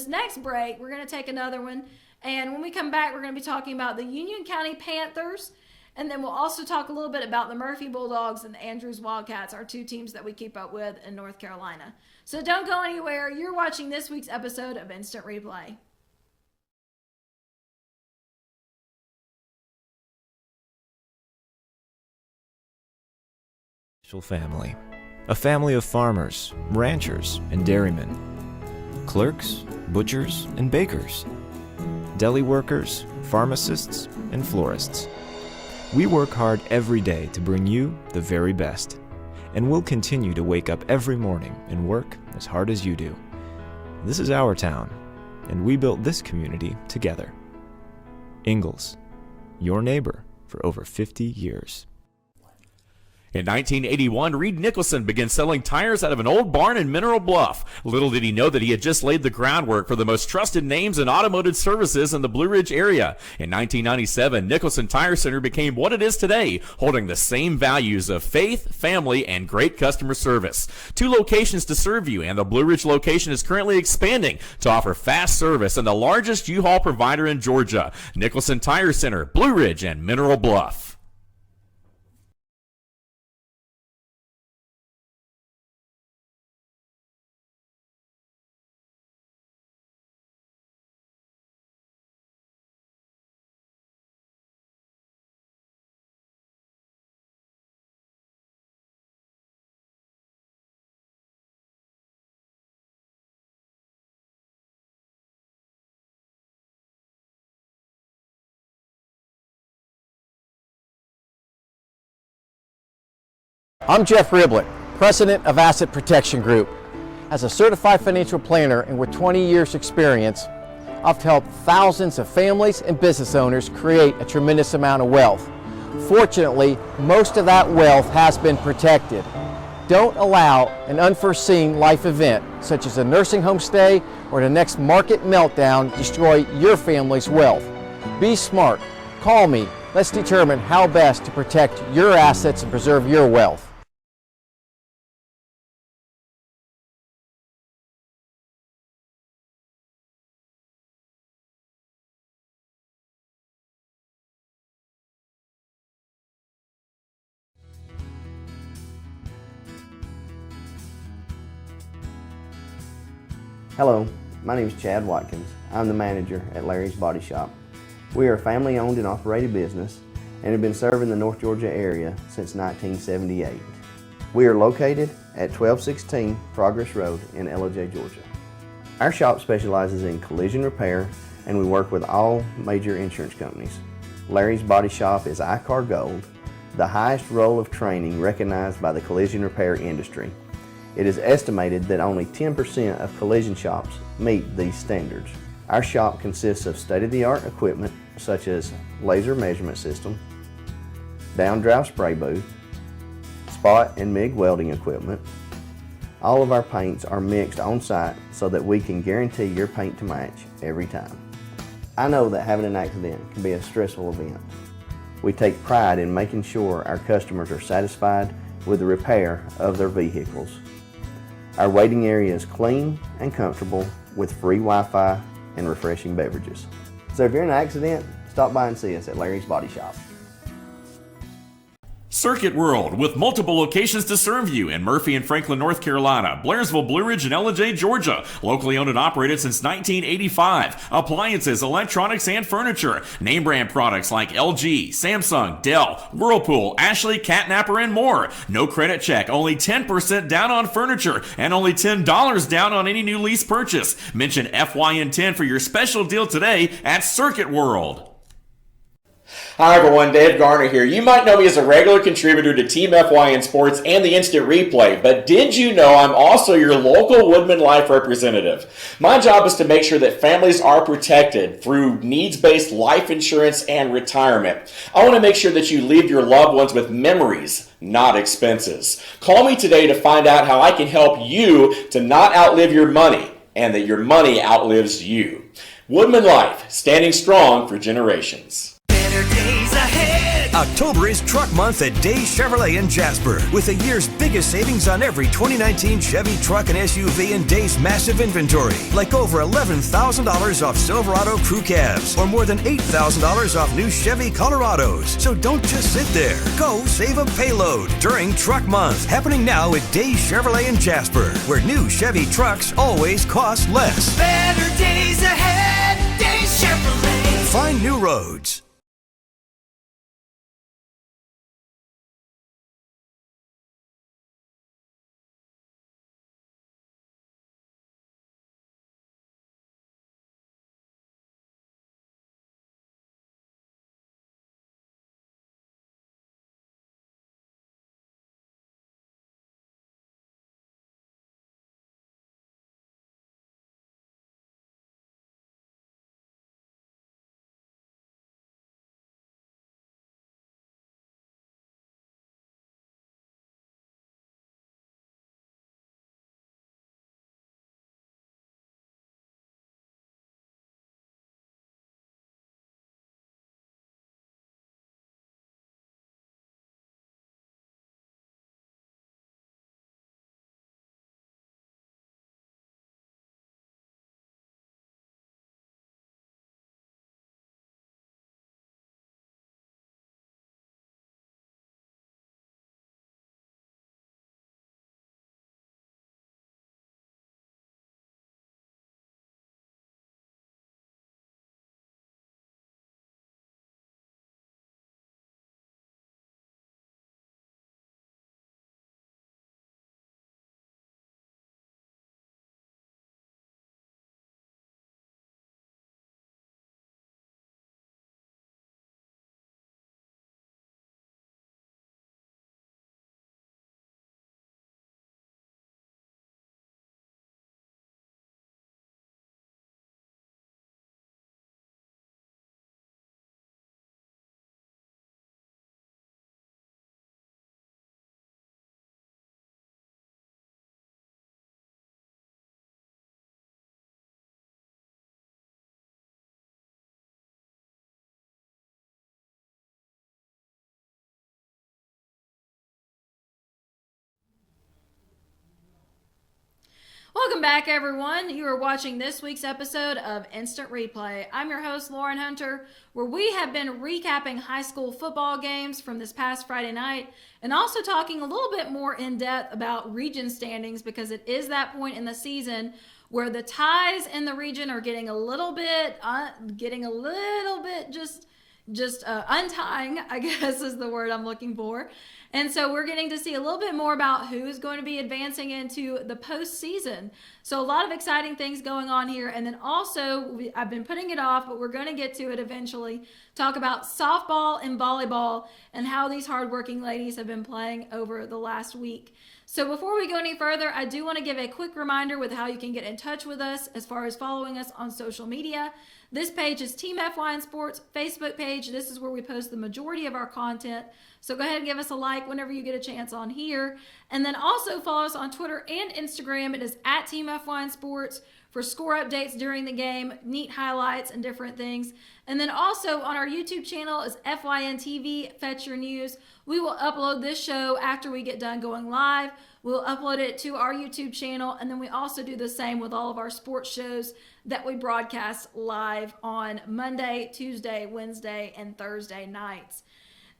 next break, we're going to take another one. And when we come back, we're going to be talking about the Union County Panthers. And then we'll also talk a little bit about the Murphy Bulldogs and the Andrews Wildcats, our two teams that we keep up with in North Carolina. So don't go anywhere. You're watching this week's episode of Instant Replay. Family. A family of farmers, ranchers, and dairymen. Clerks, butchers, and bakers. Deli workers, pharmacists, and florists. We work hard every day to bring you the very best. And we'll continue to wake up every morning and work as hard as you do. This is our town, and we built this community together. Ingalls, your neighbor for over 50 years. In 1981, Reed Nicholson began selling tires out of an old barn in Mineral Bluff. Little did he know that he had just laid the groundwork for the most trusted names in automotive services in the Blue Ridge area. In 1997, Nicholson Tire Center became what it is today, holding the same values of faith, family, and great customer service. 2 locations to serve you, and the Blue Ridge location is currently expanding to offer fast service and the largest U-Haul provider in Georgia. Nicholson Tire Center, Blue Ridge, and Mineral Bluff. I'm Jeff Riblett, President of Asset Protection Group. As a certified financial planner and with 20 years experience, I've helped thousands of families and business owners create a tremendous amount of wealth. Fortunately, most of that wealth has been protected. Don't allow an unforeseen life event, such as a nursing home stay or the next market meltdown, destroy your family's wealth. Be smart. Call me. Let's determine how best to protect your assets and preserve your wealth. Hello, my name is Chad Watkins. I'm the manager at Larry's Body Shop. We are a family-owned and operated business and have been serving the North Georgia area since 1978. We are located at 1216 Progress Road in LJ, Georgia. Our shop specializes in collision repair and we work with all major insurance companies. Larry's Body Shop is ICAR Gold, the highest role of training recognized by the collision repair industry. It is estimated that only 10% of collision shops meet these standards. Our shop consists of state-of-the-art equipment such as laser measurement system, down-drive spray booth, spot and MIG welding equipment. All of our paints are mixed on-site so that we can guarantee your paint to match every time. I know that having an accident can be a stressful event. We take pride in making sure our customers are satisfied with the repair of their vehicles. Our waiting area is clean and comfortable with free Wi-Fi and refreshing beverages. So if you're in an accident, stop by and see us at Larry's Body Shop. Circuit World, with multiple locations to serve you in Murphy and Franklin, North Carolina, Blairsville, Blue Ridge, and LJ, Georgia. Locally owned and operated since 1985. Appliances, electronics, and furniture. Name brand products like LG, Samsung, Dell, Whirlpool, Ashley, Catnapper, and more. No credit check, only 10% down on furniture, and only $10 down on any new lease purchase. Mention FYN10 for your special deal today at Circuit World. Hi everyone, Dave Garner here. You might know me as a regular contributor to Team FYN Sports and the Instant Replay, but did you know I'm also your local Woodman Life representative? My job is to make sure that families are protected through needs-based life insurance and retirement. I want to make sure that you leave your loved ones with memories, not expenses. Call me today to find out how I can help you to not outlive your money and that your money outlives you. Woodman Life, standing strong for generations. Better days ahead. October is Truck Month at Day Chevrolet in Jasper, with the year's biggest savings on every 2019 Chevy truck and SUV in Day's massive inventory, like over $11,000 off Silverado crew cabs, or more than $8,000 off new Chevy Colorados. So don't just sit there. Go save a payload during Truck Month, happening now at Day Chevrolet in Jasper, where new Chevy trucks always cost less. Better days ahead. Day Chevrolet. Find new roads. Welcome back, everyone. You are watching this week's episode of Instant Replay. I'm your host, Lauren Hunter, where we have been recapping high school football games from this past Friday night and also talking a little bit more in depth about region standings, because it is that point in the season where the ties in the region are getting a little bit just untying, I guess is the word I'm looking for. And so we're getting to see a little bit more about who's going to be advancing into the postseason. So a lot of exciting things going on here. And then also, I've been putting it off, but we're going to get to it eventually. Talk about softball and volleyball and how these hardworking ladies have been playing over the last week. So before we go any further, I do want to give a quick reminder with how you can get in touch with us as far as following us on social media. This page is Team FYN Sports Facebook page. This is where we post the majority of our content. So go ahead and give us a like whenever you get a chance on here. And then also follow us on Twitter and Instagram. It is at Team FYN Sports for score updates during the game, neat highlights and different things. And then also on our YouTube channel is FYN TV, Fetch Your News. We will upload this show after we get done going live. We'll upload it to our YouTube channel, and then we also do the same with all of our sports shows that we broadcast live on Monday, Tuesday, Wednesday, and Thursday nights.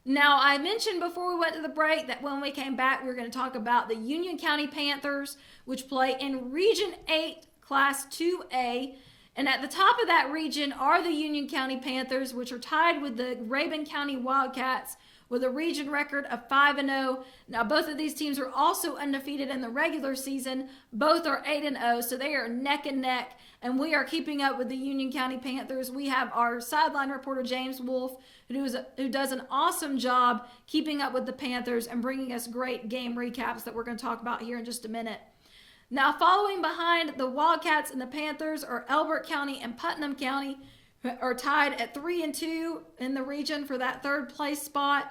Now, I mentioned before we went to the break that when we came back, we were going to talk about the Union County Panthers, which play in Region 8, Class 2A. And at the top of that region are the Union County Panthers, which are tied with the Rabun County Wildcats with a region record of 5-0. Now, both of these teams are also undefeated in the regular season. Both are 8-0, so they are neck and neck. And we are keeping up with the Union County Panthers. We have our sideline reporter, James Wolf, who does an awesome job keeping up with the Panthers and bringing us great game recaps that we're going to talk about here in just a minute. Now, following behind the Wildcats and the Panthers are Elbert County and Putnam County, are tied at 3-2 in the region for that third place spot.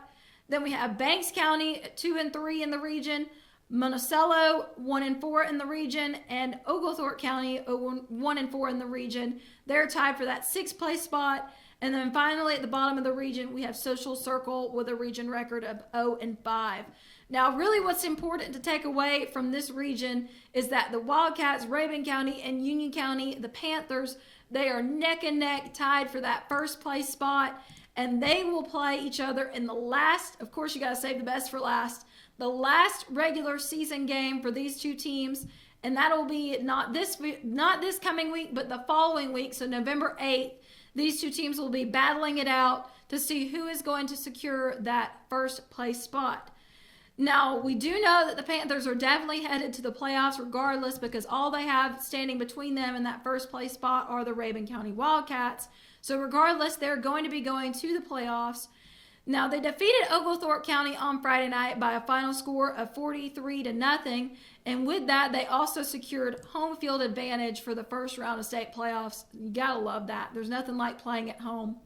Then we have Banks County at 2-3 in the region, Monticello 1-4 in the region, and Oglethorpe County 1-4 in the region. They're tied for that sixth place spot. And then finally at the bottom of the region, we have Social Circle with a region record of 0-5. Now, really what's important to take away from this region is that the Wildcats, Rabun County, and Union County, the Panthers, they are neck and neck tied for that first place spot. And they will play each other in the last, of course you got to save the best for last, the last regular season game for these two teams. And that'll be not this coming week, but the following week, so November 8th. These two teams will be battling it out to see who is going to secure that first place spot. Now, we do know that the Panthers are definitely headed to the playoffs regardless, because all they have standing between them and that first place spot are the Rabun County Wildcats. So regardless, they're going to be going to the playoffs. Now, they defeated Oglethorpe County on Friday night by a final score of 43-0. And with that, they also secured home field advantage for the first round of state playoffs. You got to love that. There's nothing like playing at home.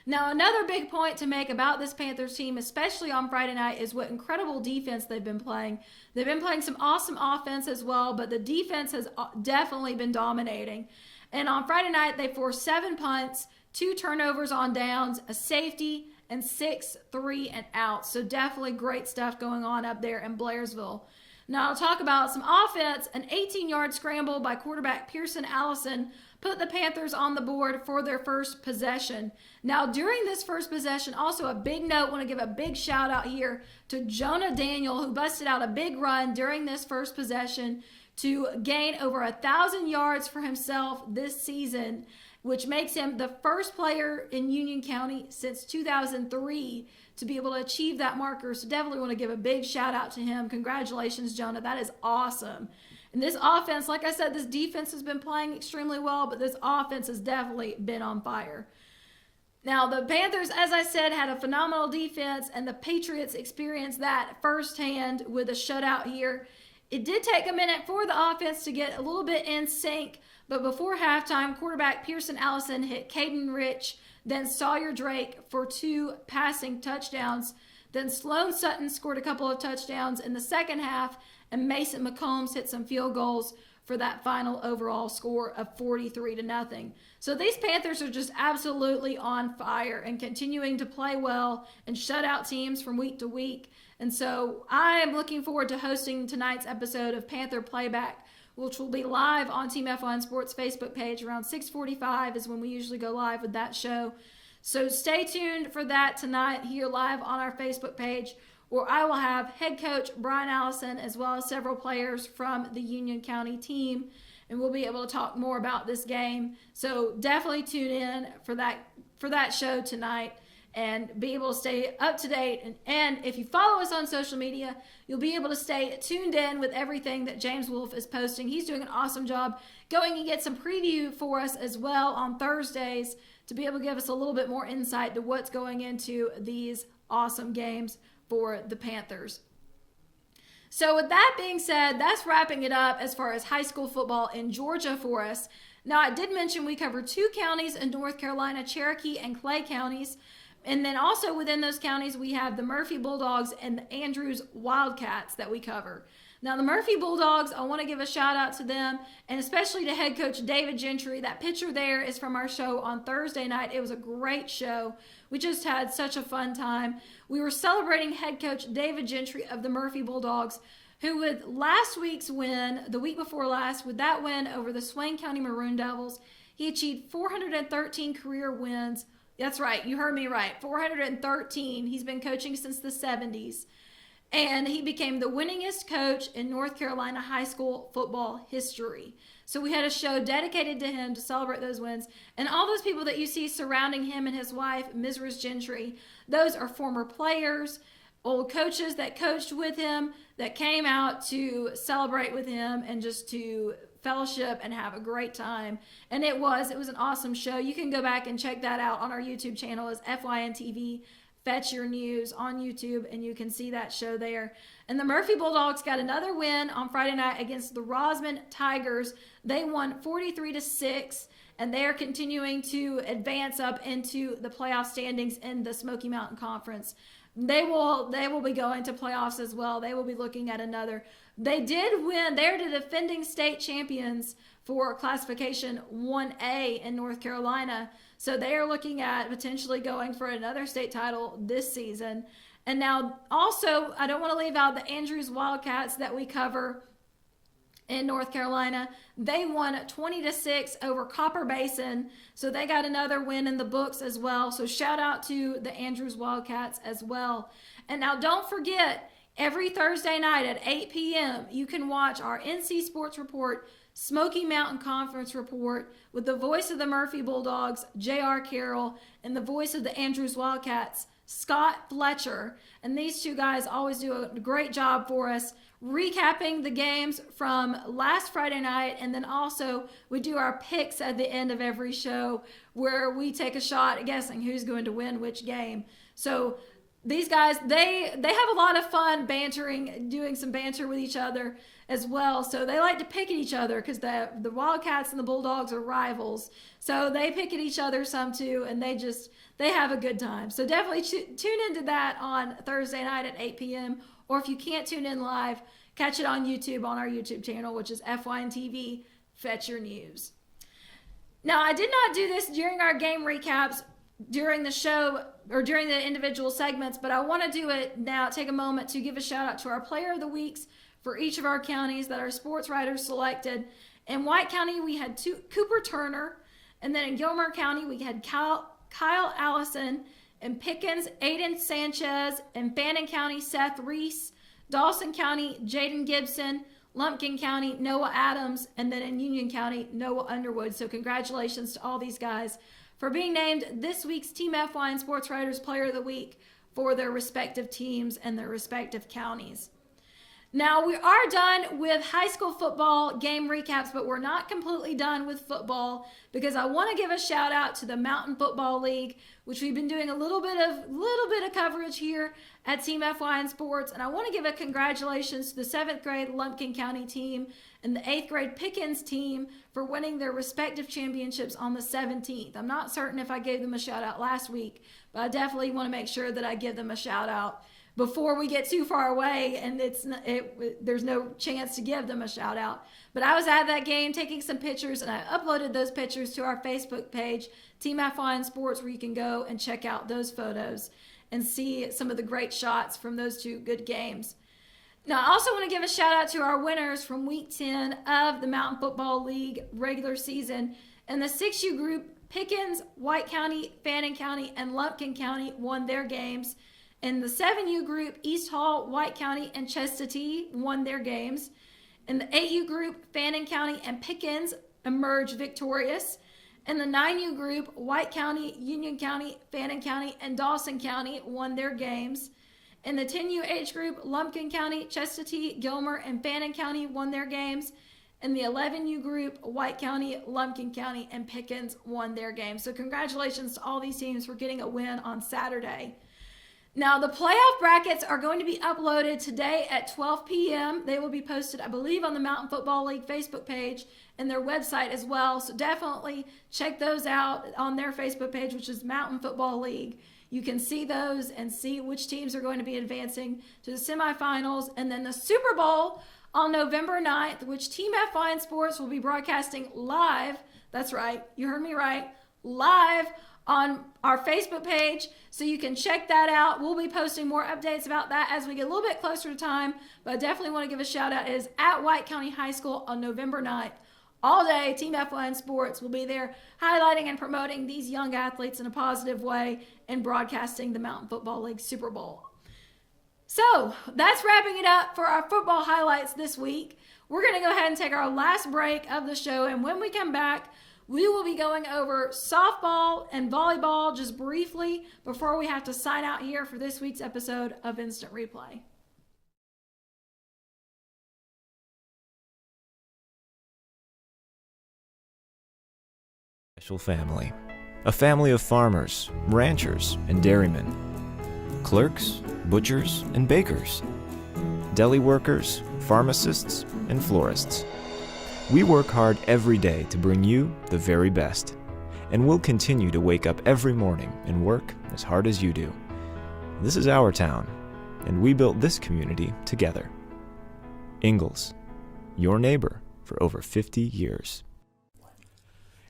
Now, another big point to make about this Panthers team, especially on Friday night, is what incredible defense they've been playing. They've been playing some awesome offense as well, but the defense has definitely been dominating. And on Friday night, they forced 7 punts, 2 turnovers on downs, a safety, and 6 3-and-outs. So definitely great stuff going on up there in Blairsville. Now I'll talk about some offense. An 18-yard scramble by quarterback Pearson Allison put the Panthers on the board for their first possession. Now during this first possession, also a big note, want to give a big shout out here to Jonah Daniel, who busted out a big run during this first possession to gain over 1,000 yards for himself this season, which makes him the first player in Union County since 2003 to be able to achieve that marker. So definitely want to give a big shout out to him. Congratulations, Jonah. That is awesome. And this offense, like I said, this defense has been playing extremely well, but this offense has definitely been on fire. Now, the Panthers, as I said, had a phenomenal defense, and the Patriots experienced that firsthand with a shutout here. It did take a minute for the offense to get a little bit in sync, but before halftime, quarterback Pearson Allison hit Caden Rich, then Sawyer Drake for 2 passing touchdowns. Then Sloan Sutton scored a couple of touchdowns in the second half, and Mason McCombs hit some field goals for that final overall score of 43-0. So these Panthers are just absolutely on fire and continuing to play well and shut out teams from week to week. And so I am looking forward to hosting tonight's episode of Panther Playback, which will be live on Team F1 Sports Facebook page around 6:45 is when we usually go live with that show. So stay tuned for that tonight here live on our Facebook page, where I will have head coach Brian Allison as well as several players from the Union County team, and we'll be able to talk more about this game. So definitely tune in for that show tonight and be able to stay up to date. And if you follow us on social media, you'll be able to stay tuned in with everything that James Wolf is posting. He's doing an awesome job going and get some preview for us as well on Thursdays to be able to give us a little bit more insight to what's going into these awesome games for the Panthers. So with that being said, that's wrapping it up as far as high school football in Georgia for us. Now, I did mention we cover 2 counties in North Carolina, Cherokee and Clay counties. And then also within those counties, we have the Murphy Bulldogs and the Andrews Wildcats that we cover. Now, the Murphy Bulldogs, I want to give a shout out to them, and especially to head coach David Gentry. That picture there is from our show on Thursday night. It was a great show. We just had such a fun time. We were celebrating head coach David Gentry of the Murphy Bulldogs, who with last week's win, the week before last, with that win over the Swain County Maroon Devils, he achieved 413 career wins. That's right, you heard me right, 413. He's been coaching since the 70s. and he became the winningest coach in North Carolina high school football history. So we had a show dedicated to him to celebrate those wins. And all those people that you see surrounding him and his wife, Ms. Gentry, those are former players, old coaches that coached with him, that came out to celebrate with him and just to fellowship and have a great time. And it was an awesome show. You can go back and check that out on our YouTube channel as FYNTV Fetch Your News on YouTube, and you can see that show there. And the Murphy Bulldogs got another win on Friday night against the Rosman Tigers. They won 43-6, and they are continuing to advance up into the playoff standings in the Smoky Mountain Conference. They will be going to playoffs as well. They will be looking at another. They did win. They're the defending state champions for classification 1A in North Carolina. So they are looking at potentially going for another state title this season. And now also, I don't want to leave out the Andrews Wildcats that we cover in North Carolina. They won 20-6 over Copper Basin. So they got another win in the books as well. So shout out to the Andrews Wildcats as well. And now don't forget, every Thursday night at 8 p.m., you can watch our NC Sports Report Smoky Mountain Conference Report with the voice of the Murphy Bulldogs, J.R. Carroll, and the voice of the Andrews Wildcats, Scott Fletcher. And these two guys always do a great job for us, recapping the games from last Friday night. And then also we do our picks at the end of every show where we take a shot at guessing who's going to win which game. So these guys, they have a lot of fun bantering, doing some banter with each other as well. So they like to pick at each other because the Wildcats and the Bulldogs are rivals. So they pick at each other some too, and they have a good time. So definitely tune into that on Thursday night at 8 p.m. Or if you can't tune in live, catch it on YouTube on our YouTube channel, which is FYNTV Fetch Your News. Now, I did not do this during our game recaps during the show or during the individual segments, but I want to do it now. Take a moment to give a shout out to our player of the weeks for each of our counties that our sports writers selected. In White County, we had Cooper Turner, and then in Gilmer County, we had Kyle Allison. In Pickens, Aiden Sanchez. In Fannin County, Seth Reese. Dawson County, Jaden Gibson. Lumpkin County, Noah Adams. And then in Union County, Noah Underwood. So congratulations to all these guys for being named this week's Team FYN Sports Writers Player of the Week for their respective teams and their respective counties. Now, we are done with high school football game recaps, but we're not completely done with football because I want to give a shout out to the Mountain Football League, which we've been doing a little bit of coverage here at Team FYN Sports. And I want to give a congratulations to the 7th grade Lumpkin County team and the 8th grade Pickens team for winning their respective championships on the 17th. I'm not certain if I gave them a shout out last week, but I definitely want to make sure that I give them a shout out before we get too far away and there's no chance to give them a shout out. But I was at that game taking some pictures, and I uploaded those pictures to our Facebook page, Team FYN Sports, where you can go and check out those photos and see some of the great shots from those two good games. Now, I also want to give a shout out to our winners from Week 10 of the Mountain Football League regular season. In the 6U group, Pickens, White County, Fannin County, and Lumpkin County won their games. In the 7U group, East Hall, White County, and Chestatee won their games. In the 8U group, Fannin County and Pickens emerged victorious. In the 9U group, White County, Union County, Fannin County, and Dawson County won their games. In the 10U age group, Lumpkin County, Chestatee, Gilmer, and Fannin County won their games. In the 11U group, White County, Lumpkin County, and Pickens won their games. So congratulations to all these teams for getting a win on Saturday. Now, the playoff brackets are going to be uploaded today at 12 p.m. They will be posted, I believe, on the Mountain Football League Facebook page and their website as well. So definitely check those out on their Facebook page, which is Mountain Football League. You can see those and see which teams are going to be advancing to the semifinals. And then the Super Bowl on November 9th, which Team FYN Sports will be broadcasting live. That's right. You heard me right. Live on our Facebook page, so you can check that out. We'll be posting more updates about that as we get a little bit closer to time, but I definitely want to give a shout out. It is at White County High School on November 9th. All day, Team FYN Sports will be there highlighting and promoting these young athletes in a positive way and broadcasting the Mountain Football League Super Bowl. So that's wrapping it up for our football highlights this week. We're going to go ahead and take our last break of the show, and when we come back, we will be going over softball and volleyball just briefly before we have to sign out here for this week's episode of Instant Replay. Special family. A family of farmers, ranchers, and dairymen. Clerks, butchers, and bakers. Deli workers, pharmacists, and florists. We work hard every day to bring you the very best. And we'll continue to wake up every morning and work as hard as you do. This is our town, and we built this community together. Ingalls, your neighbor for over 50 years.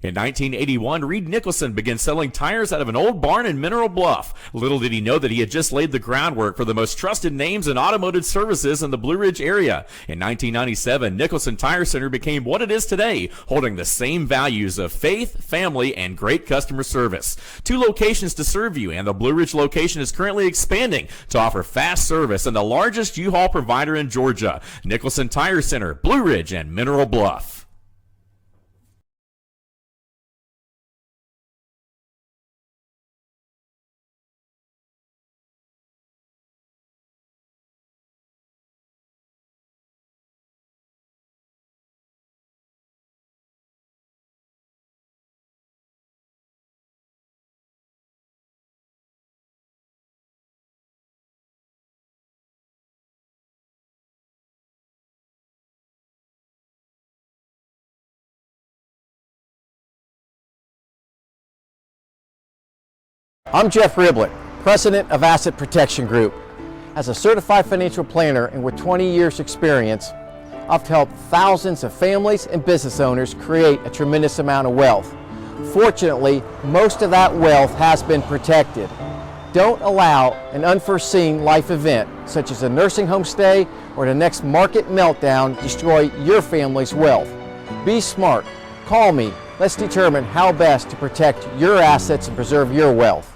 In 1981, Reed Nicholson began selling tires out of an old barn in Mineral Bluff. Little did he know that he had just laid the groundwork for the most trusted names in automotive services in the Blue Ridge area. In 1997, Nicholson Tire Center became what it is today, holding the same values of faith, family, and great customer service. 2 locations to serve you, and the Blue Ridge location is currently expanding to offer fast service and the largest U-Haul provider in Georgia. Nicholson Tire Center, Blue Ridge, and Mineral Bluff. I'm Jeff Riblett, President of Asset Protection Group. As a certified financial planner and with 20 years experience, I've helped thousands of families and business owners create a tremendous amount of wealth. Fortunately, most of that wealth has been protected. Don't allow an unforeseen life event, such as a nursing home stay or the next market meltdown, destroy your family's wealth. Be smart. Call me. Let's determine how best to protect your assets and preserve your wealth.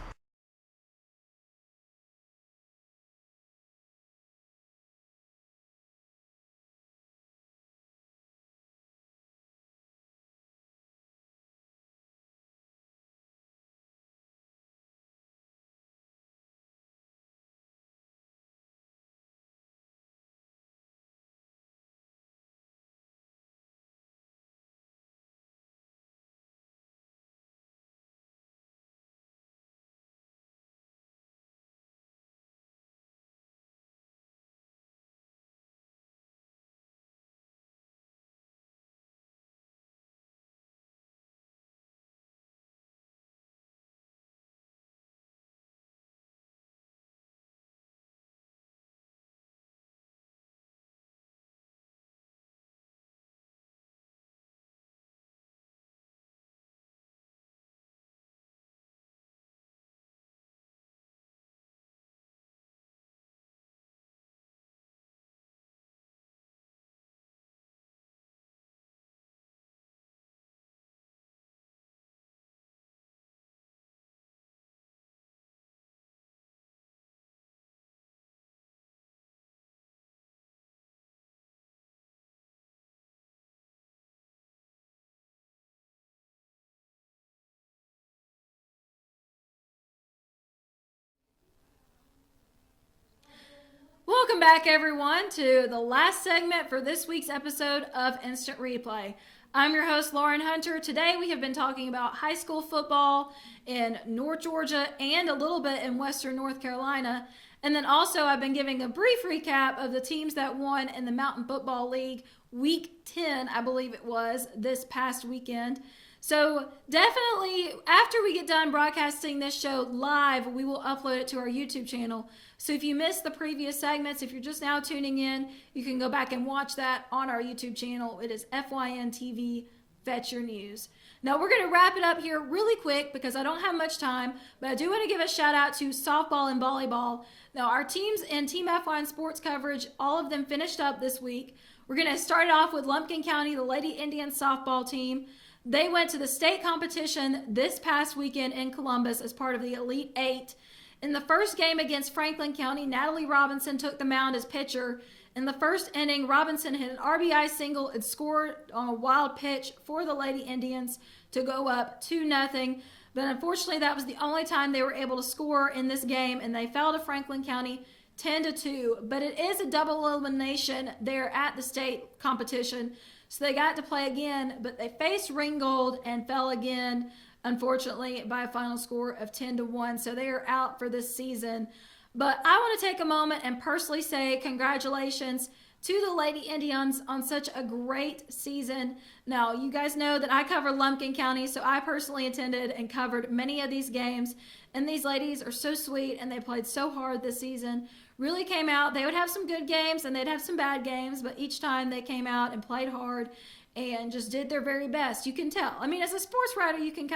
Welcome back, everyone, to the last segment for this week's episode of Instant Replay. I'm your host, Lauren Hunter. Today we have been talking about high school football in North Georgia and a little bit in Western North Carolina. And then also I've been giving a brief recap of the teams that won in the Mountain Football League Week 10, I believe it was, this past weekend. So definitely, after we get done broadcasting this show live, we will upload it to our YouTube channel. So if you missed the previous segments, if you're just now tuning in, you can go back and watch that on our YouTube channel. It is FYN TV, Fetch Your News. Now we're going to wrap it up here really quick because I don't have much time, but I do want to give a shout out to softball and volleyball. Now our teams in Team FYN Sports coverage, all of them finished up this week. We're going to start off with Lumpkin County, the Lady Indians softball team. They went to the state competition this past weekend in Columbus as part of the Elite Eight. In the first game against Franklin County, Natalie Robinson took the mound as pitcher. In the first inning, Robinson hit an RBI single and scored on a wild pitch for the Lady Indians to go up 2-0. But unfortunately, that was the only time they were able to score in this game, and they fell to Franklin County 10-2. But it is a double elimination there at the state competition, so they got to play again. But they faced Ringgold and fell again, unfortunately, by a final score of 10-1. So they are out for this season. But I want to take a moment and personally say congratulations to the Lady Indians on such a great season. Now, you guys know that I cover Lumpkin County, so I personally attended and covered many of these games. And these ladies are so sweet, and they played so hard this season. Really came out. They would have some good games, and they'd have some bad games, but each time they came out and played hard and just did their very best. You can tell. I mean, as a sports writer, you can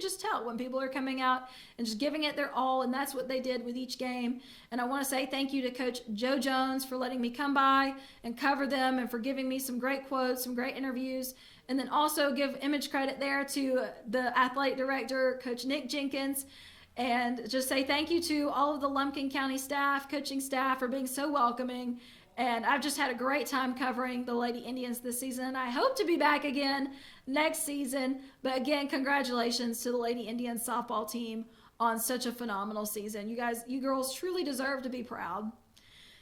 just tell when people are coming out and just giving it their all, and that's what they did with each game. And I want to say thank you to Coach Joe Jones for letting me come by and cover them and for giving me some great quotes, some great interviews. And then also give image credit there to the athletic director, Coach Nick Jenkins, and just say thank you to all of the Lumpkin County staff, coaching staff, for being so welcoming. And I've just had a great time covering the Lady Indians this season. I hope to be back again next season. But again, congratulations to the Lady Indians softball team on such a phenomenal season. You girls truly deserve to be proud.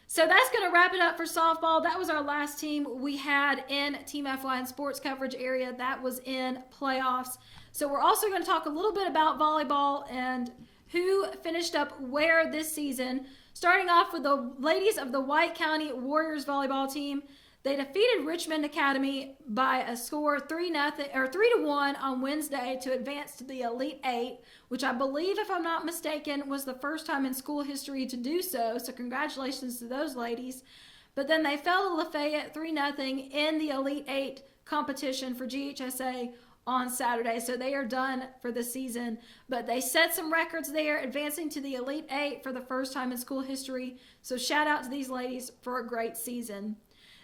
So that's going to wrap it up for softball. That was our last team we had in Team FYN sports coverage area. That was in playoffs. So we're also going to talk a little bit about volleyball and who finished up where this season. Starting off with the ladies of the White County Warriors volleyball team. They defeated Richmond Academy by a score 3-1 on Wednesday to advance to the Elite Eight, which I believe, if I'm not mistaken, was the first time in school history to do so. So congratulations to those ladies. But then they fell to Lafayette 3-0 in the Elite Eight competition for GHSA on Saturday. So they are done for the season. But they set some records there, advancing to the Elite Eight for the first time in school history. So shout out to these ladies for a great season.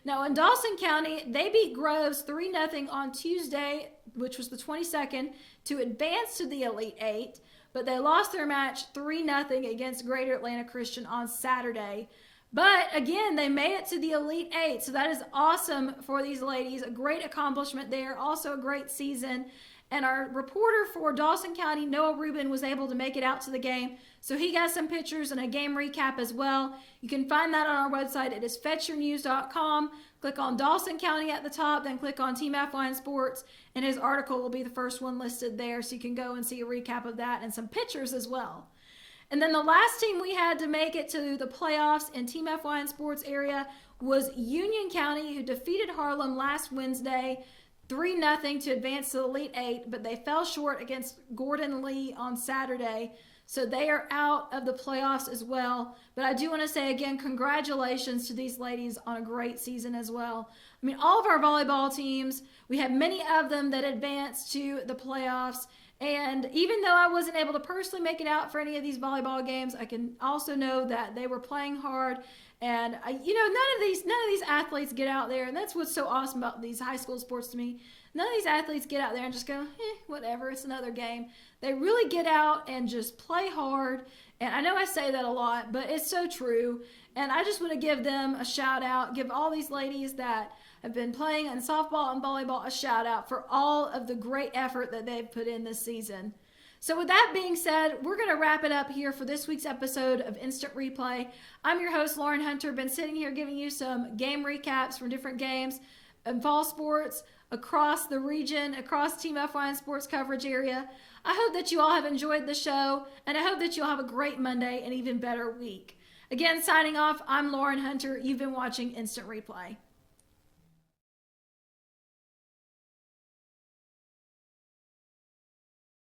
Now in Dawson County, they beat Groves 3-0 on Tuesday, which was the 22nd, to advance to the Elite Eight. But they lost their match 3-0 against Greater Atlanta Christian on Saturday. But again, they made it to the Elite Eight, so that is awesome for these ladies. A great accomplishment there, also a great season. And our reporter for Dawson County, Noah Rubin, was able to make it out to the game. So he got some pictures and a game recap as well. You can find that on our website. It is fetchyournews.com. Click on Dawson County at the top, then click on Team FYN Sports, and his article will be the first one listed there. So you can go and see a recap of that and some pictures as well. And then the last team we had to make it to the playoffs in Team FYN Sports area was Union County, who defeated Harlem last Wednesday 3-0 to advance to the Elite Eight, but they fell short against Gordon Lee on Saturday. So they are out of the playoffs as well. But I do want to say again, congratulations to these ladies on a great season as well. I mean, all of our volleyball teams, we had many of them that advanced to the playoffs. And even though I wasn't able to personally make it out for any of these volleyball games, I can also know that they were playing hard. And none of these athletes get out there, and that's what's so awesome about these high school sports to me. None of these athletes get out there and just go, whatever, it's another game. They really get out and just play hard. And I know I say that a lot, but it's so true. And I just want to give them a shout out, give all these ladies that have been playing in softball and volleyball a shout out for all of the great effort that they've put in this season. So with that being said, we're going to wrap it up here for this week's episode of Instant Replay. I'm your host, Lauren Hunter. Been sitting here giving you some game recaps from different games in fall sports across the region, across Team FYN sports coverage area. I hope that you all have enjoyed the show, and I hope that you'll have a great Monday and even better week. Again, signing off, I'm Lauren Hunter. You've been watching Instant Replay.